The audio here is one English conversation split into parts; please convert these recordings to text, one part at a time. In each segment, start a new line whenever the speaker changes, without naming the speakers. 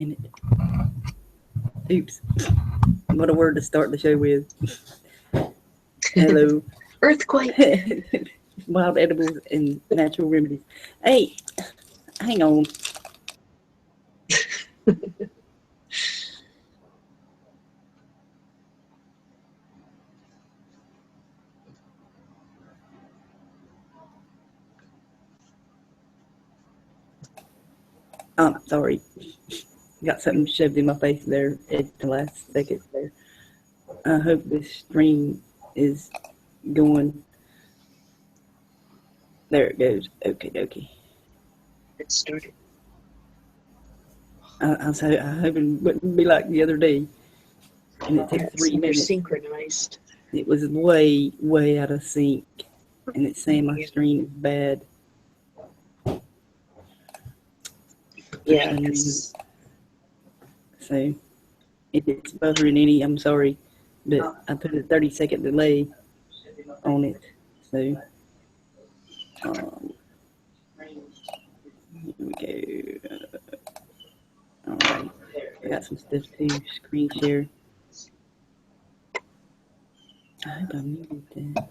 In it. Oops. What a word to start the show with. Hello.
Earthquake.
Wild edibles and natural remedies. Hey, hang on. Sorry. Got something shoved in my face there at the last second there. I hope this stream is going. There it goes. Okay, dokie.
It started.
I was hoping it wouldn't be like the other day. And it took 3 minutes.
Synchronized.
It was way, way out of sync. And it's saying my stream is bad.
Yeah.
So if it's buffering any, I'm sorry. But I put a 30-second delay on it. So here we go. All right. I got some stuff to screen share. I hope I muted that.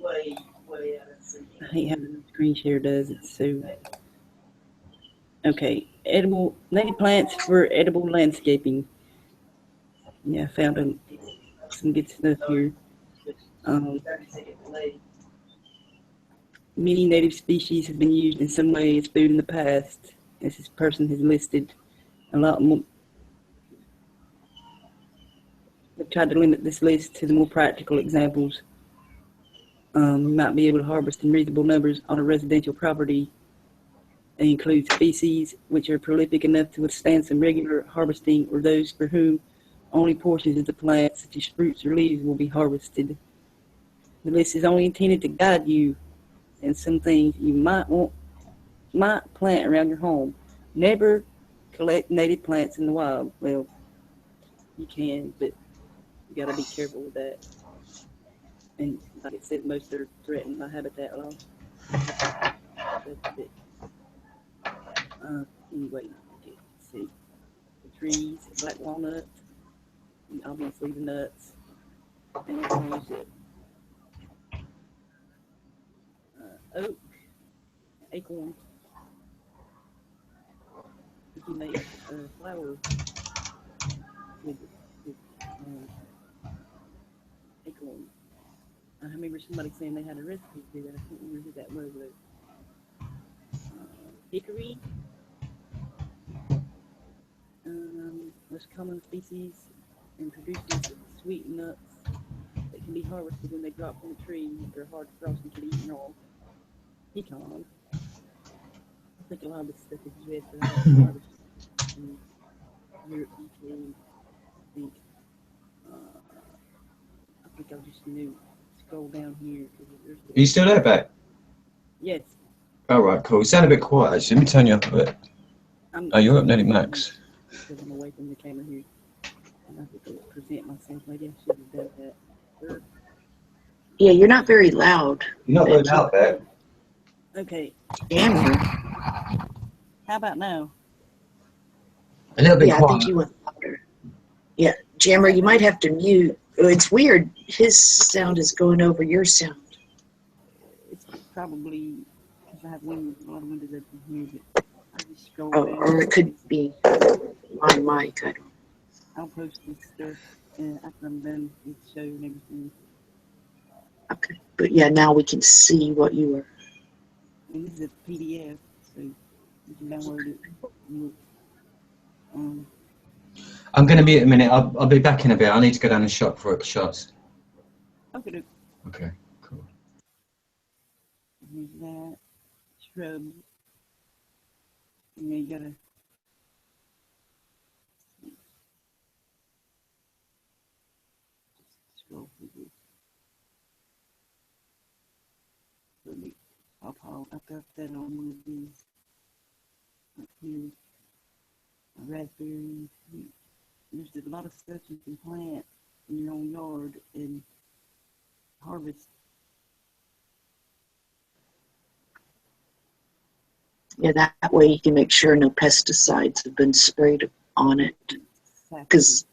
Okay. I hate how the screen share does. It's so. Okay. Edible native plants for edible landscaping. Yeah, I found some good stuff here. Many native species have been used in some way as food in the past, as this person has listed. A lot more. I've tried to limit this list to the more practical examples. You might be able to harvest in reasonable numbers on a residential property. They include species which are prolific enough to withstand some regular harvesting, or those for whom only portions of the plant, such as fruits or leaves, will be harvested. The list is only intended to guide you in some things you might plant around your home. Never collect native plants in the wild. Well, you can, but you got to be careful with that. And like I said, most are threatened by habitat loss. That's it. Anyway, let's see. The trees, black walnuts, and obviously the nuts. And oak, acorn. You can make flour with acorn. I remember somebody saying they had a recipe to do that. I can't remember who that was, though. Hickory, most common species, and produces sweet nuts that can be harvested when they drop from a tree. They're hard to frost and can be eaten raw. Pecan. I think a lot of this stuff is red for harvest. Europe, UK, I think I'll just scroll down here.
Are you still there, Beck?
Yes.
All right, cool. You sound a bit quiet, actually. Let me turn you up a bit. Oh, you're up nearly max.
Because I'm away from the camera here. And I have to present myself. Maybe I should have done that.
Yeah, you're not very loud.
You're not very loud, Beck.
Okay.
Jammer.
How about now?
A little bit
quiet. I think you went louder. Yeah, Jammer, you might have to mute. It's weird. His sound is going over your sound.
It's probably because I have a lot of windows open here, but I just scroll down.
Or it could be my mic. I don't know.
I'll post this stuff after I'm done with the show and everything.
Okay, but yeah, now we can see what you were.
And this is a PDF, so you can download it.
I'm going to be in a minute. I'll be back in a bit. I need to go down and shop for shots.
Okay.
Okay, cool.
Here's that. Shrub. And then you gotta scroll through this. I've got that on one of these. Up here. Raspberries. There's a lot of stuff you can plant in your own yard and harvest.
Yeah, that way you can make sure no pesticides have been sprayed on it. Because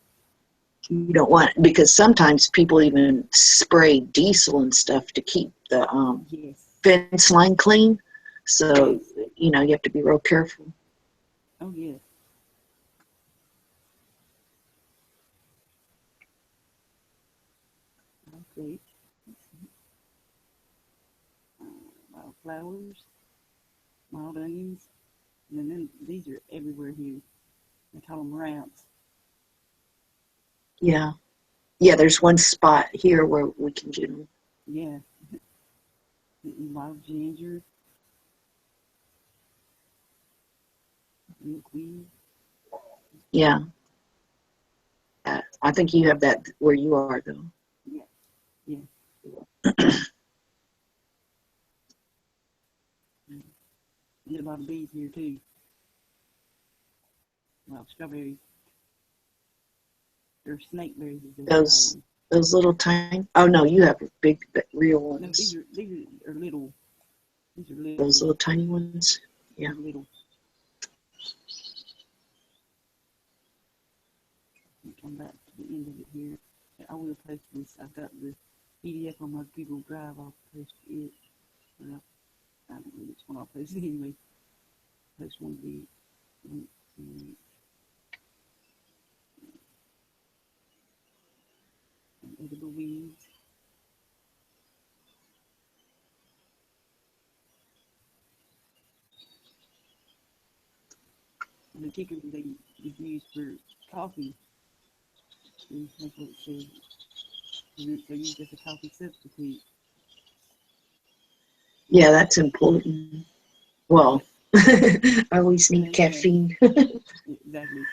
you don't want, because sometimes people even spray diesel and stuff to keep the fence line clean. So, you know, you have to be real careful.
Oh, yeah. Okay. Wildflowers, wild onions, and then these are everywhere here. They call them ramps.
Yeah. Yeah, there's one spot here where we can get them.
Yeah. Wild ginger, milkweed.
Yeah. I think you have that where you are, though.
Yeah. Yeah. There's a lot of bees here, too. Well, strawberries. They're snakeberries.
Those little tiny. Oh no, you have big, real ones.
No, these are little. These are little.
Those little tiny ones. Yeah.
They're little. Come back to the end of it here. I will post this. I've got the PDF on my Google Drive. I'll post it. Well, I don't know which one I'll post anyway. Post one of the edible weeds. And the kicker they is used for coffee. That's what it says. They're used as a coffee substitute.
Yeah, that's important. Well, I always need caffeine.
Exactly.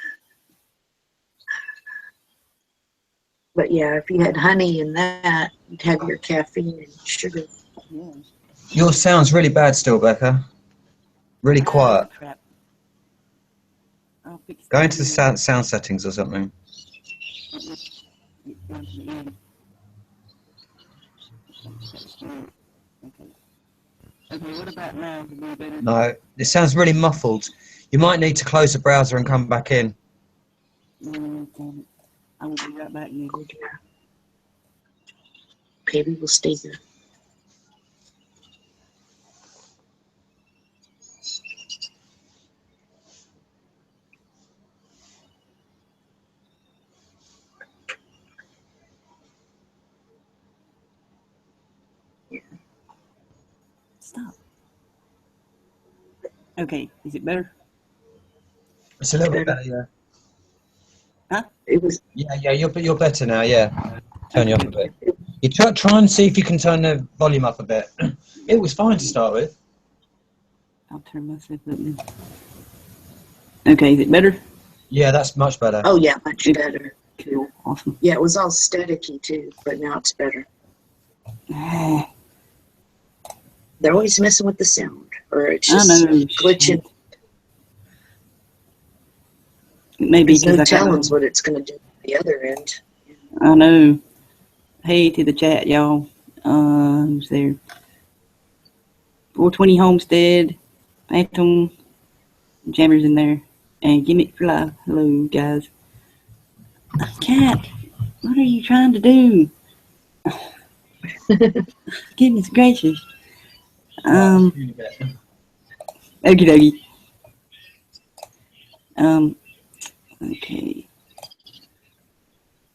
But yeah, if you had honey in that, you'd have your caffeine and sugar.
Yeah.
Yours sounds really bad still, Becca. Really quiet.
Crap. I'll fix
Go into the sound settings or something.
Get down to the end. Okay, what about now? Is it any better?
No, it sounds really muffled. You might need to close the browser and come back in.
Damn it. I will be right back, Nick.
Okay, we will stay there.
Stop. Okay, is it better?
It's a little bit better, yeah.
Huh?
It was.
Yeah, you're better now, yeah. Turn you up a bit. You try and see if you can turn the volume up a bit. It was fine to start with.
I'll turn myself up now. Okay, is it better?
Yeah, that's much better.
Oh yeah, much better.
Cool, awesome.
Yeah, it was all staticky too, but now it's better. They're always messing with the sound, or it's just glitching.
Maybe
there's no telling what it's going to do at the other end.
I know. Hey to the chat, y'all. Who's there? 420 Homestead, Phantom, Jammers in there, and Gimmick for Life. Hello, guys. Cat, what are you trying to do? Goodness gracious. Okie dokie. Okay.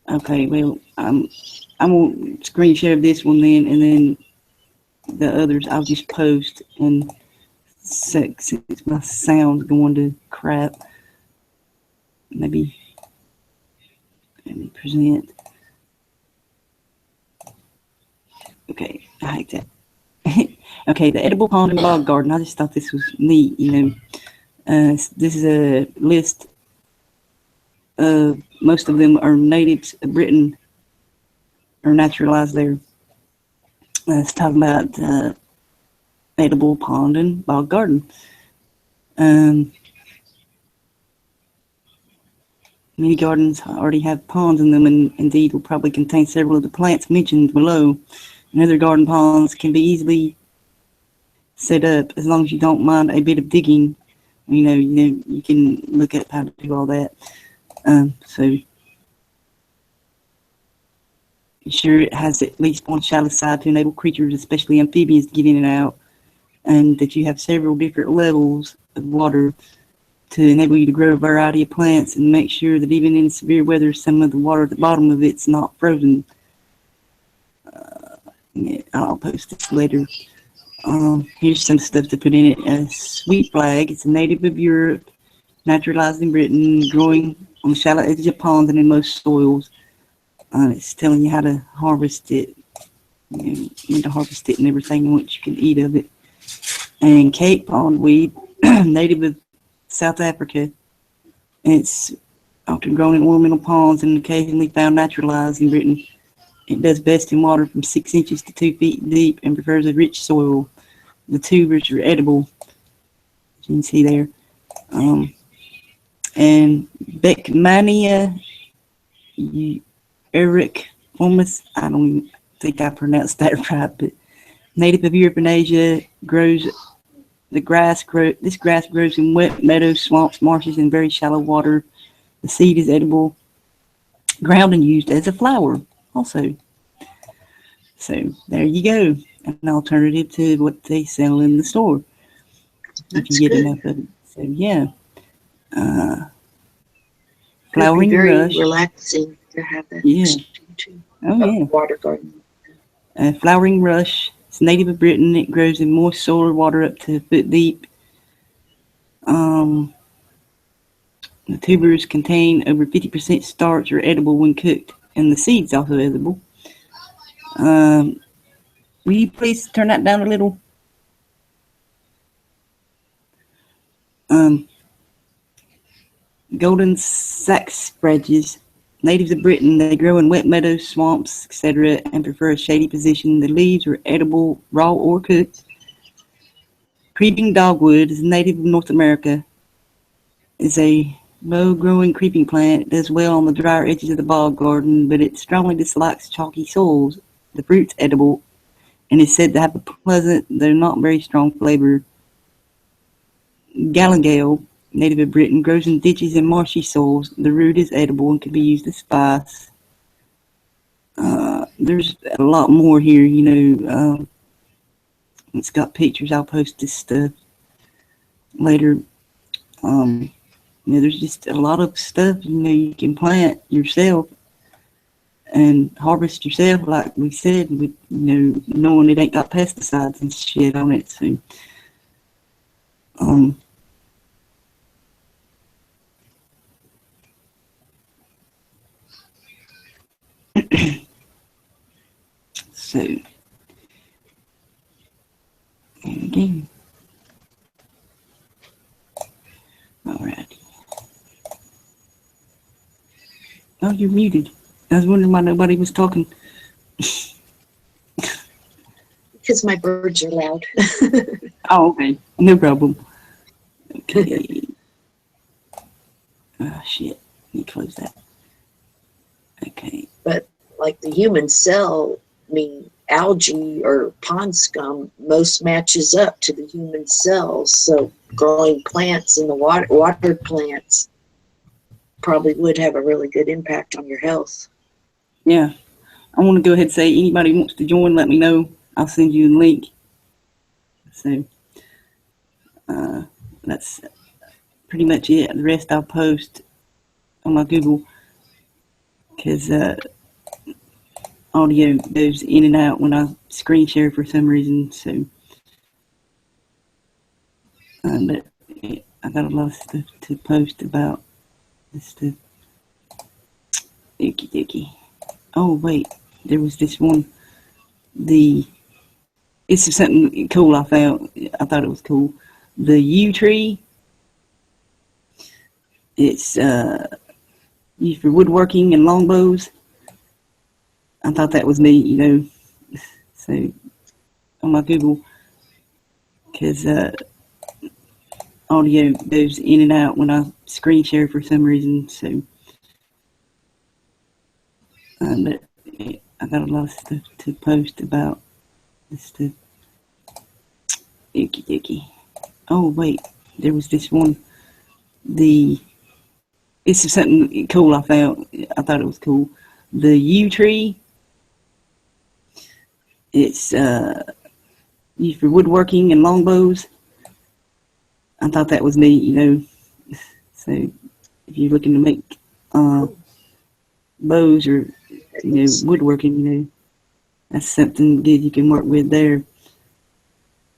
Okay, well, I'm gonna screen share this one then, and then the others I'll just post, and since my sound's going to crap, maybe let me present. Okay, I hate that. Okay, the edible pond and bog garden. I just thought this was neat, you know. This is a list of, most of them are natives of Britain or naturalized there. Let's talk about edible pond and bog garden. Many gardens already have ponds in them, and indeed will probably contain several of the plants mentioned below. And other garden ponds can be easily set up, as long as you don't mind a bit of digging. You can look up how to do all that. So be sure it has at least one shallow side to enable creatures, especially amphibians, to get in and out, and that you have several different levels of water to enable you to grow a variety of plants, and make sure that even in severe weather, some of the water at the bottom of it's not frozen. Yeah, I'll post this later. Here's some stuff to put in it. A sweet flag. It's a native of Europe, naturalized in Britain, growing on the shallow edges of ponds and in most soils. It's telling you how to harvest it. You need to harvest it and everything, and what you can eat of it. And Cape pondweed, native of South Africa. It's often grown in ornamental ponds and occasionally found naturalized in Britain. It does best in water from 6 inches to 2 feet deep and prefers a rich soil. The tubers are edible, as you can see there. And Beckmania eriformis, I don't even think I pronounced that right, but native of Europe and Asia, grows. This grass grows in wet meadows, swamps, marshes, and very shallow water. The seed is edible, ground and used as a flower also. So there you go, an alternative to what they sell in the store.
That's
if you get
good.
enough of it. So yeah.
Could
Flowering
be very
rush.
relaxing to have that
Yeah.
too.
Oh yeah.
Water garden.
Flowering rush. It's native of Britain. It grows in moist soil or water up to a foot deep. The tubers contain over 50% starch, or edible when cooked, and the seeds also edible. Will you please turn that down a little? Golden saxifrages, natives of Britain. They grow in wet meadows, swamps, etc., and prefer a shady position. The leaves are edible, raw or cooked. Creeping dogwood is native of North America. It's a low-growing creeping plant. It does well on the drier edges of the bog garden, but it strongly dislikes chalky soils. The fruit's edible and is said to have a pleasant, though not very strong flavor. Galangale, native of Britain, grows in ditches and marshy soils. The root is edible and can be used as spice. There's a lot more here, it's got pictures. I'll post this stuff later. There's just a lot of stuff, you can plant yourself and harvest yourself, like we said, with, knowing it ain't got pesticides and shit on it. So, so, again. Alright. Oh, you're muted. I was wondering why nobody was talking.
Because my birds are loud.
Oh, okay. No problem. Okay. Oh, shit. Let me close that. Okay.
But like the human cell, algae or pond scum most matches up to the human cells. So growing plants in the water plants probably would have a really good impact on your health.
Yeah. I want to go ahead and say, anybody who wants to join, let me know. I'll send you the link. So, that's pretty much it. The rest I'll post on my Google, because audio goes in and out when I screen share for some reason. So, but I got a lot of stuff to post about this stuff. Icky. Oh wait, there was this one. It's something cool I found. I thought it was cool. The yew tree. It's used for woodworking and longbows. I thought that was neat, So on my Google, because audio goes in and out when I screen share for some reason. So, but I got a lot of stuff to post about this stuff. Okie. Oh wait, there was this one. This is something cool I found. I thought it was cool. The yew tree. It's used for woodworking and longbows. I thought that was neat, you know. So if you're looking to make bows or woodworking, that's something good you can work with there.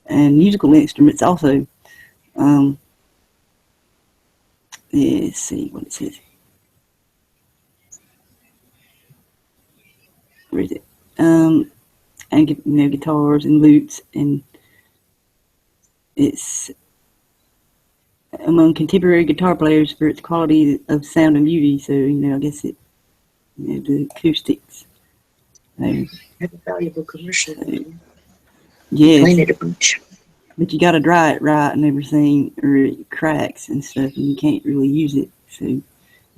And musical instruments also. Let's see what it says. Where is it? And guitars and lutes, and it's among contemporary guitar players for its quality of sound and beauty. So I guess it, the acoustics.
Have a valuable commercial.
Yes.
Clean it a bunch.
But you got to dry it right and everything, or it cracks and stuff, and you can't really use it. So you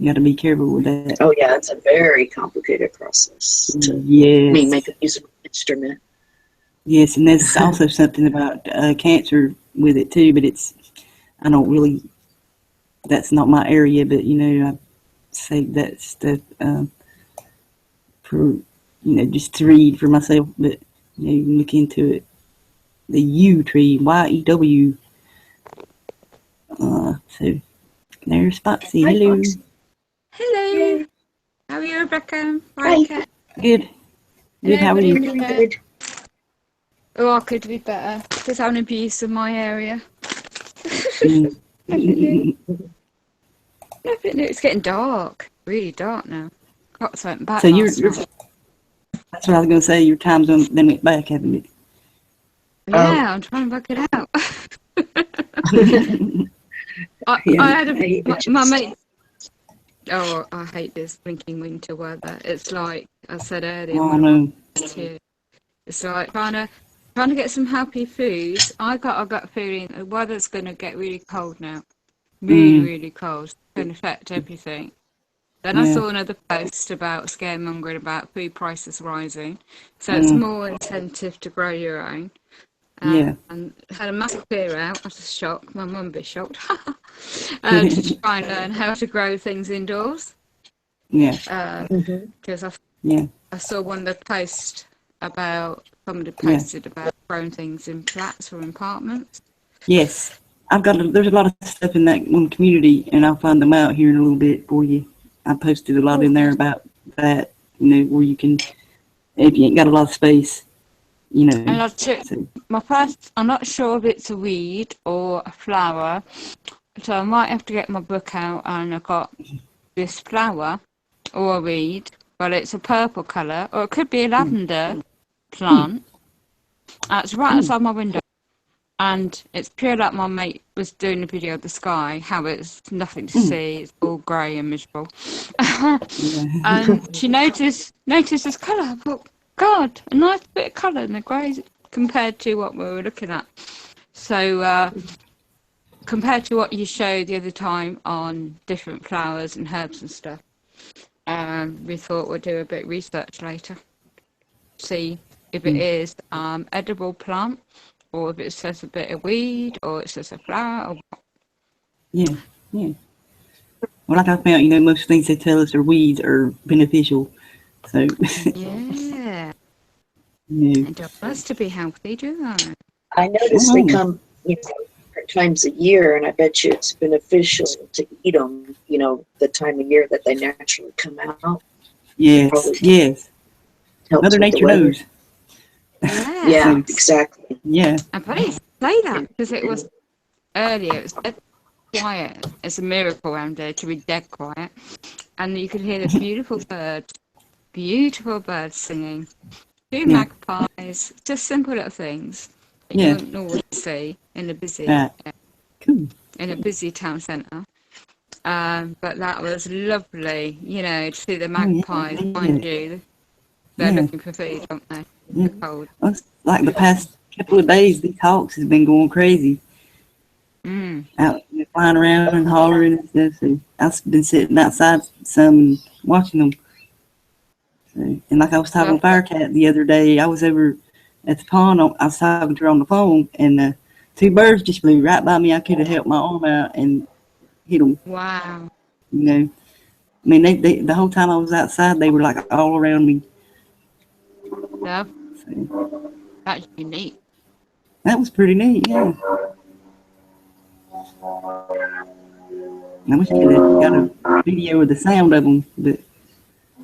got to be careful with that.
Oh yeah, it's a very complicated process to make a musical instrument.
Yes, and there's also something about cancer with it too, but that's not my area, but I say that stuff for just to read for myself, but you can look into it. The yew tree, Y-E-W. So there's Foxy.
Hi,
Hello.
Foxy.
Hello. How are you, Rebecca?
Hi.
Good. Good. How are you?
Good.
Oh, I could be better. Just having abuse of my area.
Mm.
Definitely. It's getting dark. Really dark now. Got something back.
So that's what I was going to say. Your time zone then went back, haven't it?
Yeah, I'm trying to work it out. I had my mate. Oh, I hate this blinking winter weather. It's like I said earlier.
Oh, no.
It's like trying to get some happy foods. I got a feeling the weather's going to get really cold now. Really cold. It's going to affect everything. Then I saw another post about scaremongering about food prices rising. So it's more incentive to grow your own. And had a massive clear out. I was shocked. My mum would be shocked. To try and learn how to grow things indoors. Yeah. Because I saw one of the posts about somebody posted about growing things in flats or in apartments.
Yes, there's a lot of stuff in that one community, and I'll find them out here in a little bit for you. I posted a lot in there about that. Where you can, if you ain't got a lot of space.
And I'm not sure if it's a weed or a flower, so I might have to get my book out, and I've got this flower or a weed, but it's a purple colour, or it could be a lavender plant. It's right outside my window, and it's pure like my mate was doing a video of the sky, how it's nothing to see, it's all grey and miserable. And she noticed this colour. I thought, God, a nice bit of colour in the grey compared to what we were looking at. So compared to what you showed the other time on different flowers and herbs and stuff, we thought we'd do a bit of research later. See if it is edible plant, or if it's just a bit of weed, or it's just a flower, or what.
Yeah. Well, like I found, most things they tell us are weeds are beneficial. So
Yeah. And don't want us to be healthy, do they?
I noticed they come, different times a year, and I bet you it's beneficial to eat them. The time of year that they naturally come out.
Yes. Mother Nature knows.
Yeah.
Exactly.
Yeah.
I'm funny you say that, because it was earlier. It was dead quiet. It's a miracle around here to be dead quiet, and you could hear the beautiful birds singing. Two magpies, just simple little things that you wouldn't normally see in a busy in a busy town centre. But that was lovely, to see the magpies find you. They're looking for food, aren't they? They're cold.
Well, like the past couple of days, these hawks have been going crazy. Out flying around and hollering and stuff. And I've been sitting outside some and watching them. So, and like I was talking to Firecat the other day, I was over at the pond. I was talking to her on the phone and 2 birds just flew right by me. I could have helped my arm out and hit them.
Wow.
You know, I mean, they the whole time I was outside, they were like all around me.
Yeah,
So,
that's unique.
that was pretty neat. Yeah. I wish I could have got a video of the sound of them, but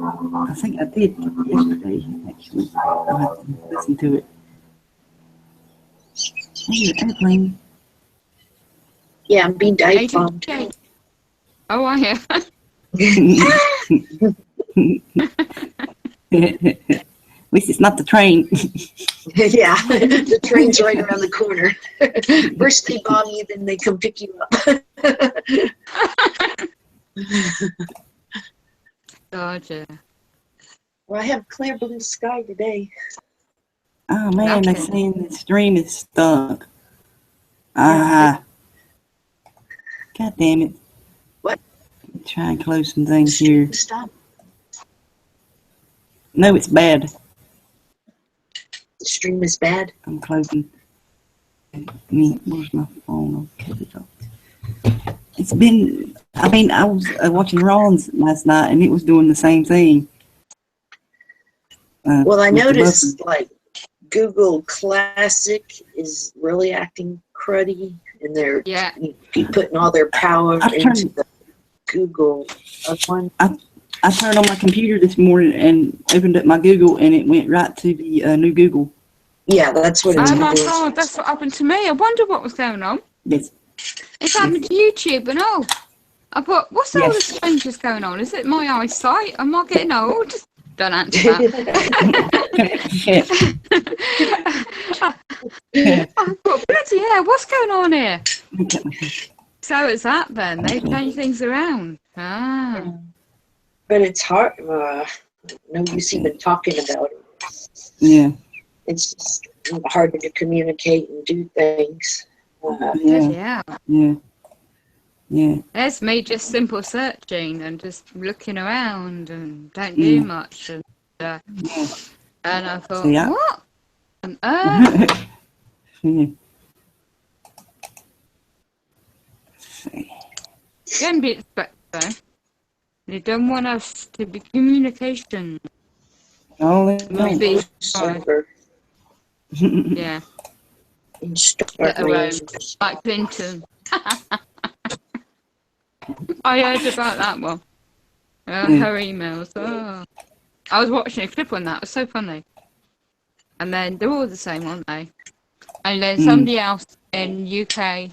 I think I did yesterday, actually. I'll have to listen to it. Hey, airplane.
Yeah, I'm being dive bombed.
Oh, I hear.
At least it's not the train.
Yeah, the train's right around the corner. First they bomb you, then they come pick you up.
Gotcha.
Well, I have clear blue sky today.
Oh man, they're saying the stream is stuck. Ah. God damn it.
What?
Try and close some things here.
Stop.
No, it's bad.
The stream is bad.
I'm closing. Where's my phone? I'll cut it off. It's been, I mean, I was watching Ron's last night and it was doing the same thing.
Well, I noticed like Google Classic is really acting cruddy, and they're putting all their power into the Google one.
I turned on my computer this morning and opened up my Google, and it went right to the new Google.
Yeah, that's what it's
doing. Oh my
doing.
God, that's what happened to me. I wonder what was going on.
Yes.
It's happened to YouTube, and I thought, what's all this strangeness going on? Is it my eyesight? Am I getting old? Don't answer that. I thought, bloody hell, what's going on here? So it's that then. They change things around. Ah.
But it's hard. No use even talking about it.
Yeah.
It's just harder to communicate and do things.
Yeah.
There's me just simple searching and just looking around and don't do much. And I thought, what on earth? Can be expected though. They don't want us to be communication.
Only
server.
Yeah.
Let alone
like Clinton. I heard about that one. Her emails. Oh. I was watching a clip on that. It was so funny. And then they're all the same, aren't they? And then somebody else in UK,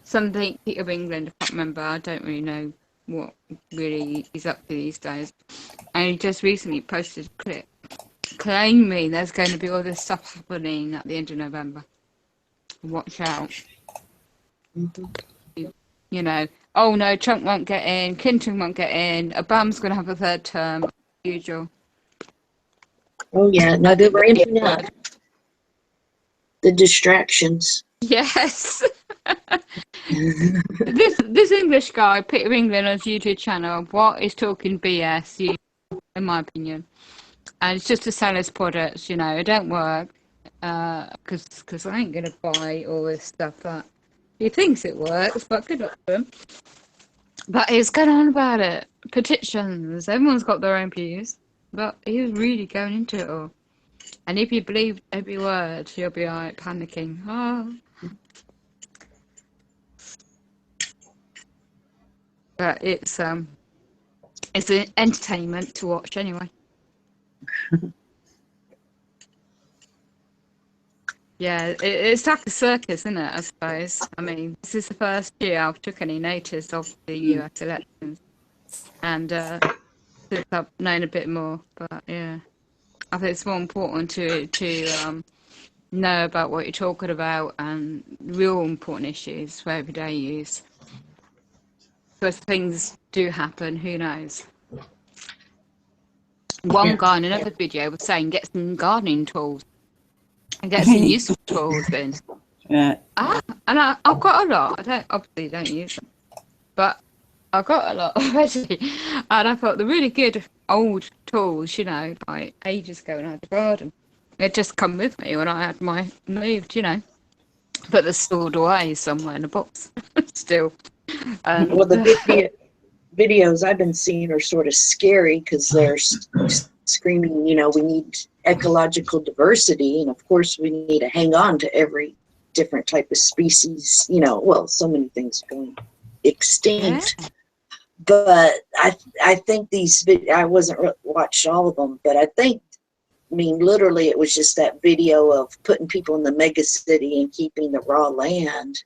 something of England, I can't remember. I don't really know what really he's up to these days. And he just recently posted a clip claiming there's going to be all this stuff happening at the end of November. Watch out. You know, oh no, Trump won't get in, Clinton won't get in, Obama's going to have a third term, usual.
Oh yeah, no, they were ramping up. The distractions.
Yes. this English guy, Peter England, on his YouTube channel, what is talking BS, in my opinion. And it's just to sell his products, you know, it don't work. Because I ain't going to buy all this stuff that he thinks it works, but good luck to him. But he's going on about it. Petitions, everyone's got their own views. But he was really going into it all. And if you believe every word, you'll be like panicking. Oh. But it's an entertainment to watch anyway. Yeah, it's like a circus, isn't it, I suppose? I mean, this is the first year I've took any notice of the US elections. And since I've known a bit more, but yeah. I think it's more important to know about what you're talking about and real important issues for everyday use. Because things do happen, who knows? One guy in another video was saying get some gardening tools and get some useful tools in.
Yeah.
And I've got a lot. I obviously don't use them, but I've got a lot already. And I thought the really good old tools, you know, like ages ago when I had the garden, they'd just come with me when I had my moved, you know. but they're stored away somewhere in a box still.
Well, the videos I've been seeing are sort of scary because they're screaming, you know, we need ecological diversity, and of course we need to hang on to every different type of species, you know, well, so many things going extinct.
Yeah.
But I think these I wasn't watched all of them, but I think, I mean, literally it was just that video of putting people in the mega city and keeping the raw land.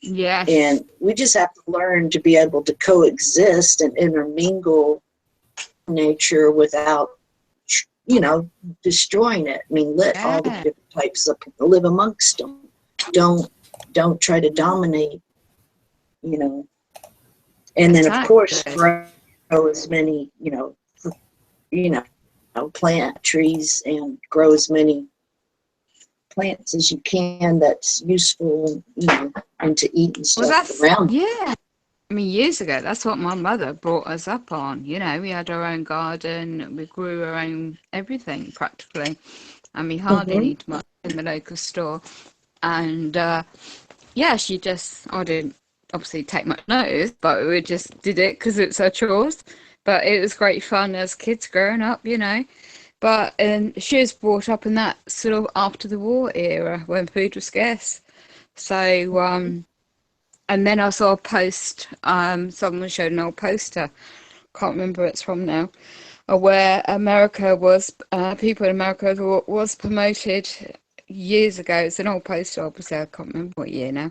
Yes.
And we just have to learn to be able to coexist and intermingle nature without, you know, destroying it. I mean, let all the different types of people live amongst them. Don't try to dominate, you know. And then, of course, grow as many, you know, plant trees and grow as many plants as you can that's useful, you know, and to eat and stuff around.
Yeah. I mean, years ago, that's what my mother brought us up on. You know, we had our own garden, we grew our own everything practically, and we hardly need much in the local store. And yeah, she just, I didn't obviously take much notice, but we just did it because it's our chores. But it was great fun as kids growing up, you know. But she was brought up in that sort of after the war era when food was scarce. So, and then I saw a post, someone showed an old poster, can't remember where it's from now, where America was, people in America was promoted years ago. It's an old poster, obviously, I can't remember what year now,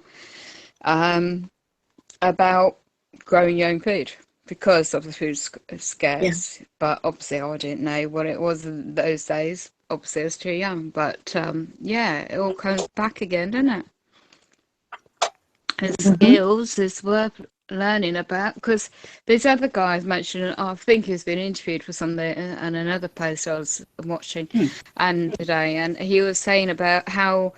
about growing your own food because of the food scarce. Yeah. But obviously I didn't know what it was in those days. Obviously I was too young, but yeah, it all comes back again, doesn't it? And skills is worth learning about, because these other guys mentioned, I think he's been interviewed for something and another post I was watching and today, and he was saying about how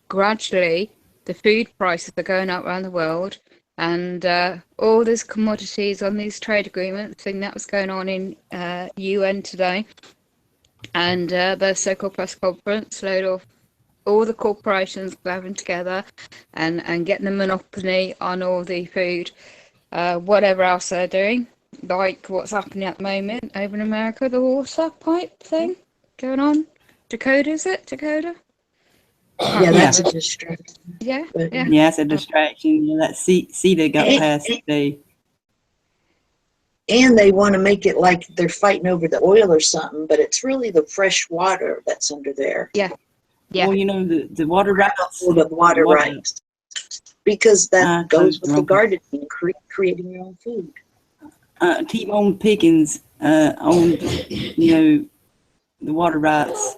gradually the food prices are going up around the world, and all these commodities on these trade agreements, thing that was going on in UN today, and the so-called press conference, load of all the corporations gathering together and getting the monopoly on all the food, whatever else they're doing, like what's happening at the moment over in America, the water pipe thing going on. Dakota, is it? Dakota?
Yeah, that's a distraction.
Yeah,
yeah, it's a distraction. Yeah, that cedar got passed today.
And they want to make it like they're fighting over the oil or something, but it's really the fresh water that's under there.
Yeah. Yeah.
Well, you know, the water rights.
The water rights. Because that goes with the gardening, creating your own food.
T-Bone Pickens owned, you know, the water rights,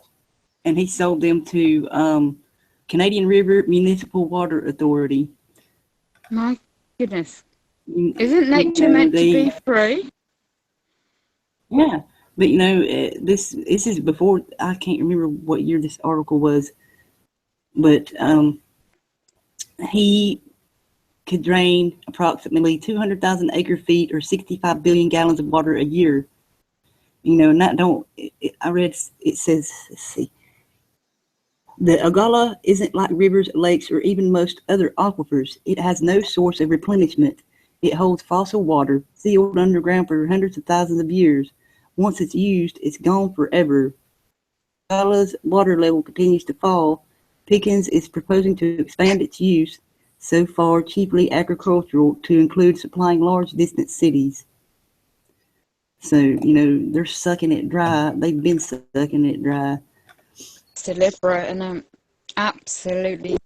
and he sold them to Canadian River Municipal Water Authority.
My goodness. Isn't nature meant to be free?
Yeah. But, you know, this is before, I can't remember what year this article was, but he could drain approximately 200,000 acre feet or 65 billion gallons of water a year. You know, and that I read, it says, let's see, the Agala isn't like rivers, lakes, or even most other aquifers. It has no source of replenishment. It holds fossil water, sealed underground for hundreds of thousands of years. Once it's used, it's gone forever. Agala's water level continues to fall. Pickens is proposing to expand its use, so far chiefly agricultural, to include supplying large distant cities. So, you know, they're sucking it dry. They've been sucking it dry.
It's deliberate and absolutely.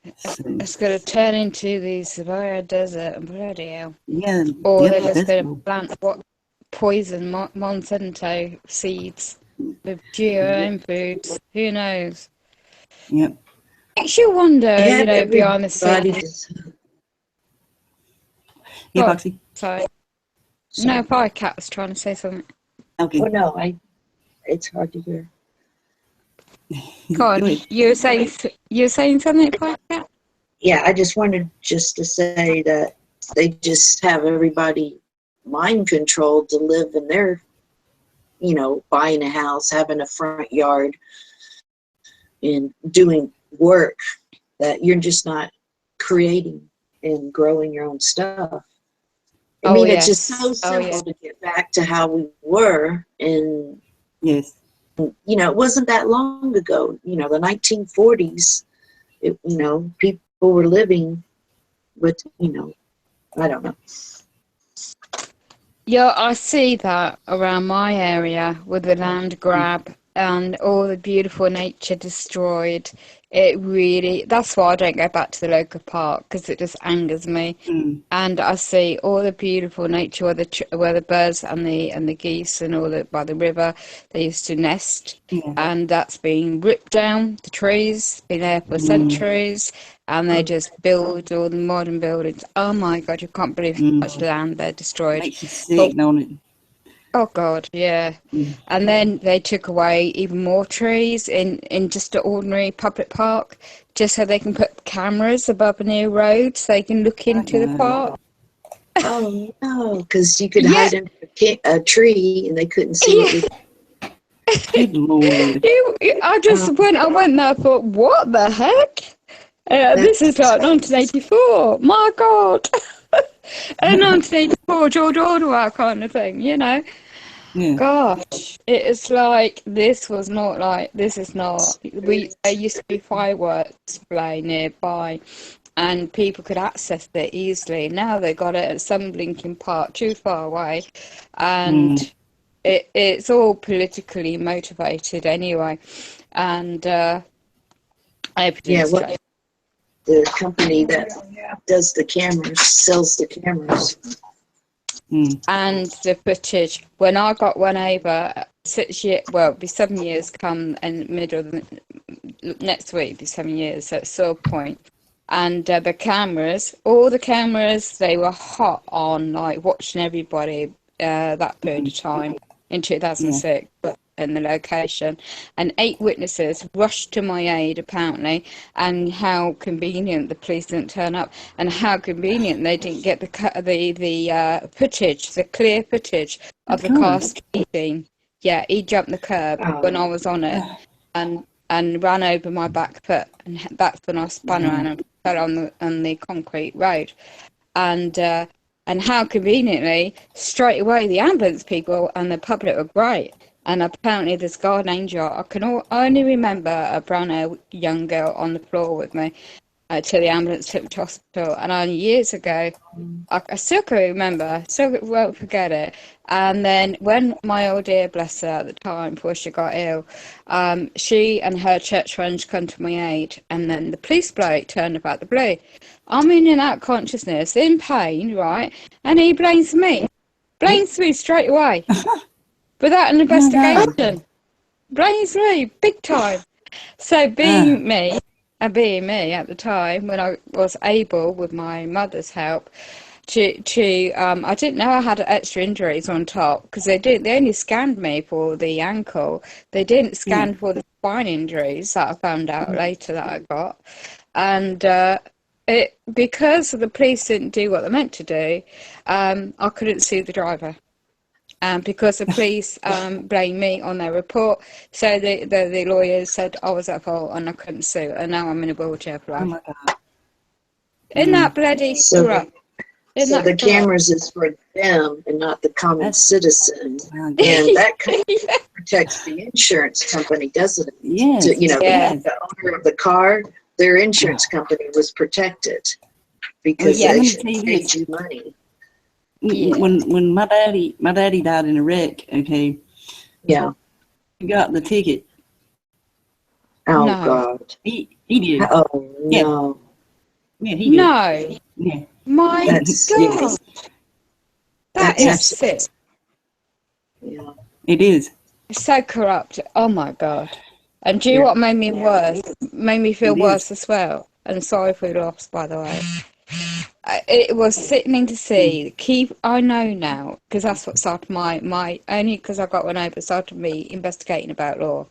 It's going to turn into the Sahara Desert and bloody hell.
Yeah.
Or they're just going to plant what poison Monsanto seeds with GMO foods. Who knows?
Yep.
Makes you wonder, you know, behind the scenes.
Yeah, Foxy.
Sorry. No, Cat was trying to say something.
Okay.
Oh no, it's hard to hear.
Go on. You were saying something, Cat?
Yeah, I just wanted to say that they just have everybody mind controlled to live in their, you know, buying a house, having a front yard, and doing work, that you're just not creating and growing your own stuff. I mean, it's just so simple to get back to how we were. And,
Yes.
you know, it wasn't that long ago, you know, the 1940s, you know, people were living with, you know, I don't know.
Yeah, I see that around my area with the land grab and all the beautiful nature destroyed. It really, that's why I don't go back to the local park, because it just angers me. And I see all the beautiful nature where the birds and the geese and all the by the river, they used to nest, and that's been ripped down. The trees been there for centuries, and they just build all the modern buildings. Oh my God, you can't believe how much land they destroyed.
Makes you sick, don't it?
Oh God, yeah. And then they took away even more trees in just an ordinary public park, just so they can put cameras above a new road so they can look into the park.
Oh no, because you could hide under a tree and they couldn't see what we.
Good Lord.
I went there, I thought, what the heck? This is like 1984. My God. And 1984 George Orwell kind of thing, you know.
Yeah.
Gosh, it is like this is not. There used to be fireworks display nearby, and people could access it easily. Now they got it at some blinking park too far away, and it's all politically motivated anyway. And the
company that does the cameras sells the cameras.
And the footage. When I got one over 6 years, well, it'll be 7 years come in the middle of next week, it'll be 7 years, so it's Sword Point. And the cameras, all the cameras, they were hot on, like watching everybody that period of time in 2006. In the location, and 8 witnesses rushed to my aid apparently, and how convenient the police didn't turn up, and how convenient they didn't get the footage, the clear footage of the car speeding. Yeah, he jumped the curb when I was on it, and ran over my back foot, and that's when I spun around and fell on the concrete road, and how conveniently straight away the ambulance people and the public were great. And apparently this guardian angel, I can only remember a brown-haired young girl on the floor with me till the ambulance took me to hospital. And years ago, I still can remember, still won't forget it. And then when my old dear, bless her at the time, before she got ill, she and her church friends come to my aid. And then the police bloke turned up out the blue. I'm in and out consciousness, in pain, right? And he blames me. Blames me straight away. Without an investigation. Blames me, big time. So being me at the time, when I was able, with my mother's help, to I didn't know I had extra injuries on top, because they only scanned me for the ankle. They didn't scan for the spine injuries that I found out later that I got. And because the police didn't do what they meant to do, I couldn't sue the driver. Because the police blamed me on their report, so the lawyers said I was at fault and I couldn't sue, and now I'm in a wheelchair for life.
Oh my God.
Isn't that bloody corrupt?
So the cameras is for them and not the common citizen, and that protects the insurance company, doesn't it?
Yes.
So, you know, the owner of the car, their insurance company was protected because they paid you money.
When my daddy died in a wreck, okay.
Yeah.
He got the ticket.
Oh no. God.
He did.
Oh no.
Yeah, he did.
No.
Yeah.
My God. That is sick.
Yeah.
It is.
It's so corrupt. Oh my God. And do you know what made me worse? Made me feel worse as well. And sorry for the loss, by the way. It was sickening to see. I know now, because that's what started my only because I got one over, started me investigating about law,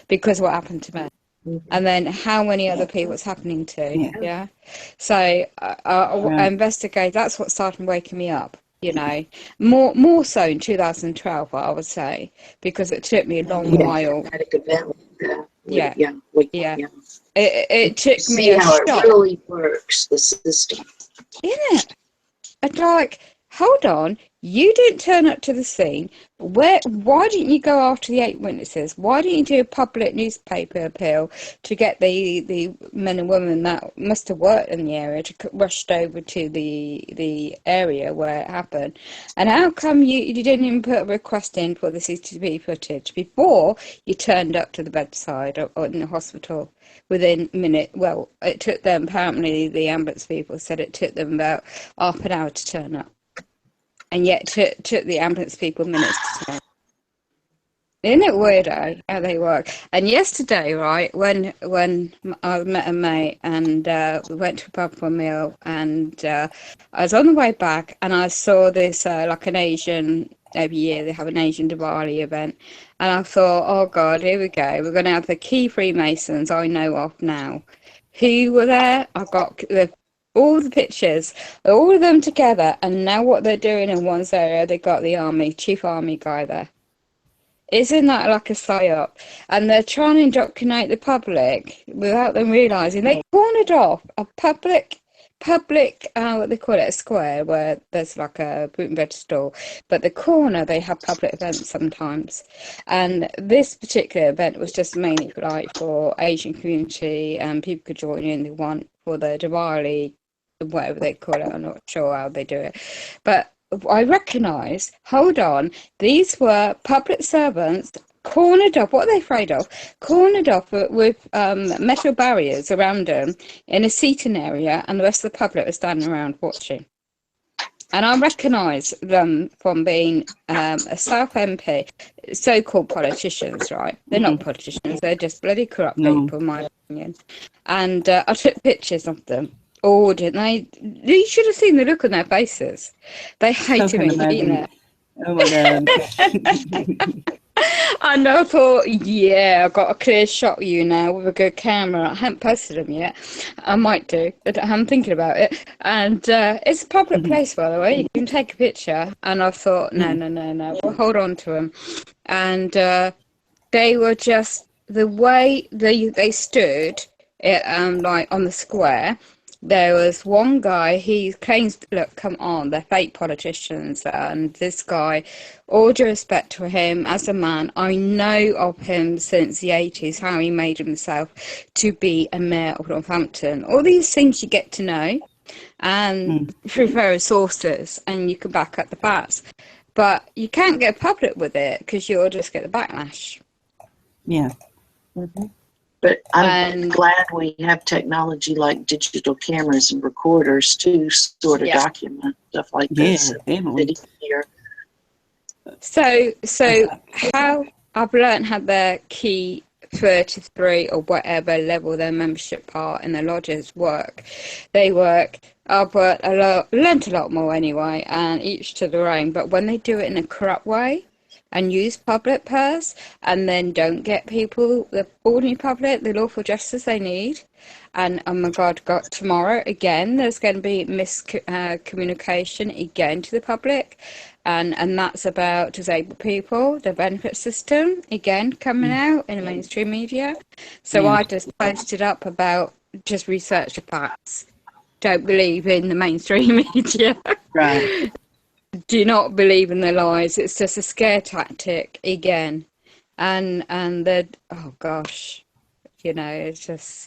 because what happened to me, and then how many other people it's happening to. So I investigate. That's what started waking me up. You know, more so in 2012, I would say, because it took me a long while. It took me
See
a
how it
shock,
really works, the system.
isn't it? And like, hold on, you didn't turn up to the scene. Why didn't you go after the 8 witnesses? Why didn't you do a public newspaper appeal to get the men and women that must have worked in the area to rushed over to the area where it happened? And how come you didn't even put a request in for the CCTV footage before you turned up to the bedside or in the hospital? Within a minute, well, it took them, apparently the ambulance people said it took them about half an hour to turn up. And yet it took the ambulance people minutes to turn up. Isn't it weird how they work? And yesterday, right, when I met a mate and we went to a pub for a meal, and I was on the way back and I saw this, like an Asian, every year they have an Asian Diwali event. And I thought, oh God, here we go. We're going to have the key Freemasons I know of now. Who were there? I got all the pictures, all of them together. And now what they're doing in one area, they got the chief army guy there. Isn't that like a psyop? And they're trying to indoctrinate the public without them realising. They cornered off a public, what they call it, a square where there's like a fruit and veg stall. But the corner, they have public events sometimes. And this particular event was just mainly for Asian community, and people could join in. They want for the Diwali, whatever they call it. I'm not sure how they do it. But I recognise, hold on, these were public servants cornered off. What are they afraid of? Cornered off with metal barriers around them in a seating area, and the rest of the public was standing around watching. And I recognise them from being a South MP, so-called politicians, right? They're not politicians, they're just bloody corrupt people, in my opinion. And I took pictures of them. Oh, didn't they? You should have seen the look on their faces. They hated me being there.
Oh my God.
And I thought, yeah, I've got a clear shot of you now with a good camera. I haven't posted them yet. I might do. I'm thinking about it. And it's a public place, by the way. You can take a picture. And I thought, no. We'll hold on to them. And they were just, the way they stood, like on the square. There was one guy, he claims, look, come on, they're fake politicians. And this guy, all due respect to him as a man, I know of him since the 80s, how he made himself to be a mayor of Northampton. All these things you get to know and through various sources, and you can back up the facts. But you can't get public with it because you'll just get the backlash.
Yeah.
But I'm glad we have technology like digital cameras and recorders to sort of document stuff like this.
Definitely.
So how I've learned how their key 33 or whatever level their membership are in the lodges work. They work. I've learnt a lot more anyway, and each to their own. But when they do it in a corrupt way, and use public purse, and then don't get people, the ordinary public, the lawful justice they need. And oh my God, tomorrow again, there's going to be miscommunication again to the public, and that's about disabled people, the benefit system again coming out in the mainstream media. So I just posted up about just research the facts. Don't believe in the mainstream media.
Right.
Do not believe in the lies. It's just a scare tactic again, and oh gosh, it's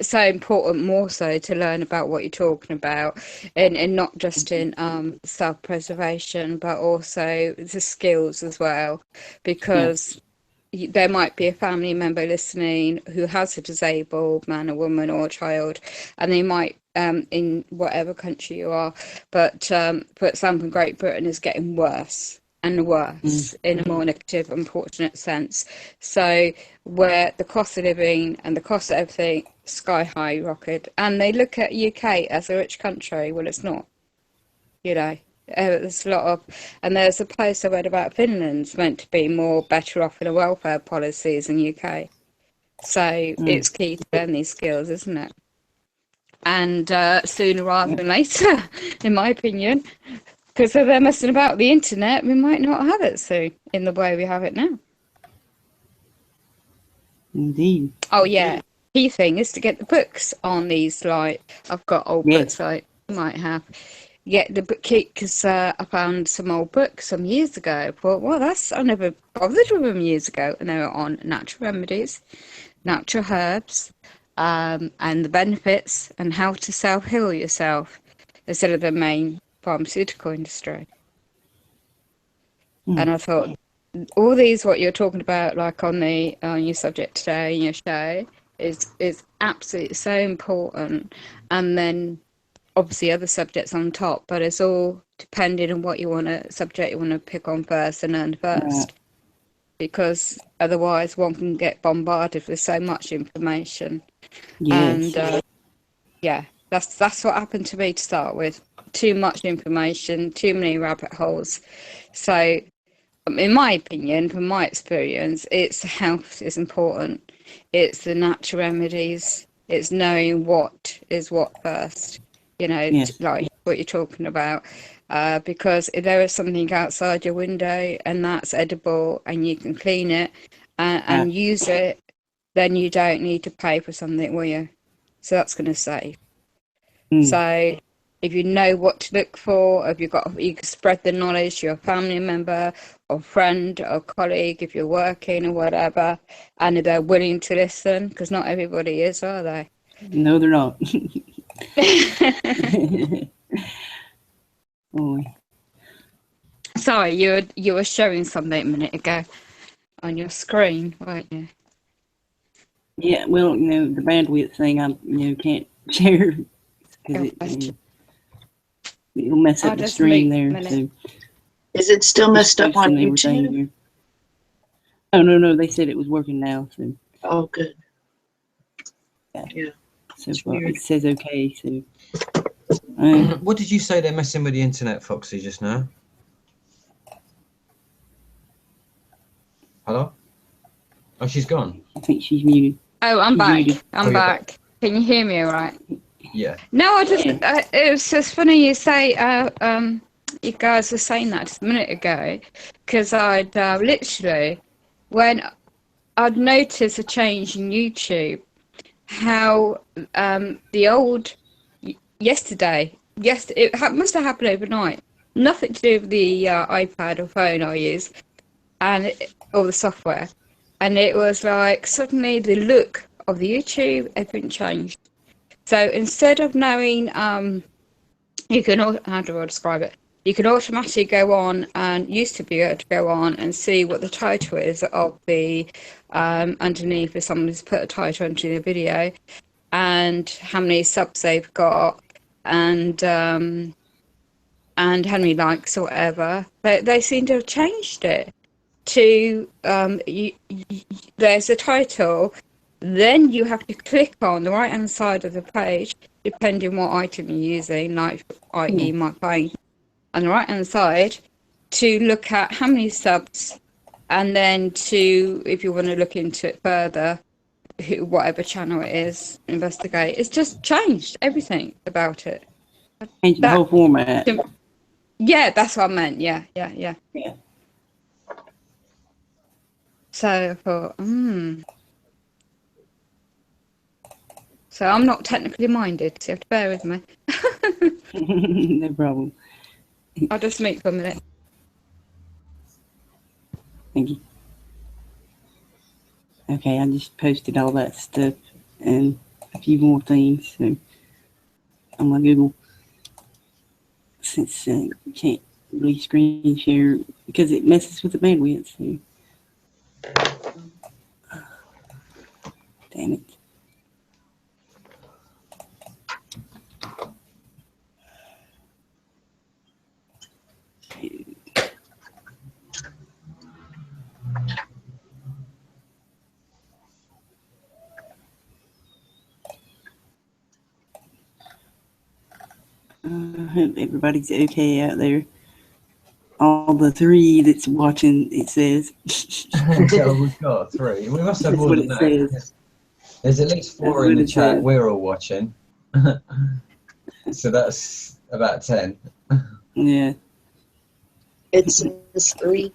so important, more so, to learn about what you're talking about, and not just in self-preservation, but also the skills as well, because there might be a family member listening who has a disabled man or woman or child, and they might, in whatever country you are, but for example, Great Britain is getting worse and worse in a more negative, unfortunate sense. So where the cost of living and the cost of everything sky high rocket, and they look at UK as a rich country. Well, it's not. There's a lot of, and there's a post I read about Finland's meant to be better off in the welfare policies than UK. So it's key to learn these skills, isn't it? And sooner rather than later, in my opinion, because if they're messing about the internet, we might not have it soon in the way we have it now.
Indeed.
Oh yeah, key thing is to get the books on these. Like, I've got old books like you might have. Get the book key, because I found some old books some years ago. But well, I never bothered with them years ago, and they were on natural remedies, natural herbs, and the benefits and how to self-heal yourself instead of the main pharmaceutical industry. And I thought, all these, what you're talking about, like on your subject today in your show, is absolutely so important. And then obviously other subjects on top, but it's all depending on what subject you want to pick on first and learn first. Yeah. Because otherwise one can get bombarded with so much information.
Yes.
And that's what happened to me to start with. Too much information, too many rabbit holes. So in my opinion, from my experience, it's health is important. It's the natural remedies. It's knowing what is what first. Like what you're talking about. Because if there is something outside your window and that's edible and you can clean it and use it, then you don't need to pay for something, will you? So that's going to save. So if you know what to look for, you can spread the knowledge to your family member or friend or colleague if you're working or whatever, and if they're willing to listen, because not everybody is, are they?
No, they're not.
Sorry, you were showing something a minute ago on your screen, weren't you?
Yeah, well, the bandwidth thing, I can't share because it'll mess up the stream there. So.
Is it still messed up on YouTube?
Oh no, they said it was working now. So.
Oh, good.
Yeah. So it says okay. So.
What did you say they're messing with the internet, Foxy, just now? Hello? Oh, she's gone.
I think she's muted.
Oh, I'm back. I'm back. Can you hear me all right?
Yeah.
No, it was just funny you say, you guys were saying that just a minute ago, because I'd literally, when I'd noticed a change in YouTube, how the old, yesterday, it must have happened overnight, nothing to do with the iPad or phone I use, or the software, and it was like suddenly the look of the YouTube, everything changed. So instead of knowing, you can, how do I describe it? You can automatically go on and used to be able to go on and see what the title is of the, underneath if someone's put a title into the video and how many subs they've got and how many likes or whatever. But they seem to have changed it to, there's a title. Then you have to click on the right-hand side of the page, depending what item you're using, like i.e. my phone, on the right-hand side, to look at how many subs, and then to, if you want to look into it further, whatever channel it is, investigate. It's just changed everything about it.
Changed the whole format.
Yeah, that's what I meant. Yeah. So I thought, So I'm not technically minded, so you have to bear with me.
No problem.
I'll just mute for a minute.
Thank you. Okay, I just posted all that stuff and a few more things on my Google. Since you can't really screen share because it messes with the bandwidth. So. Damn it. I hope everybody's okay out there. All the three that's watching, it says.
Yeah, we've got three. We must have more than that. There's at least four in the chat. We're all watching. So that's about 10.
Yeah.
It says 3.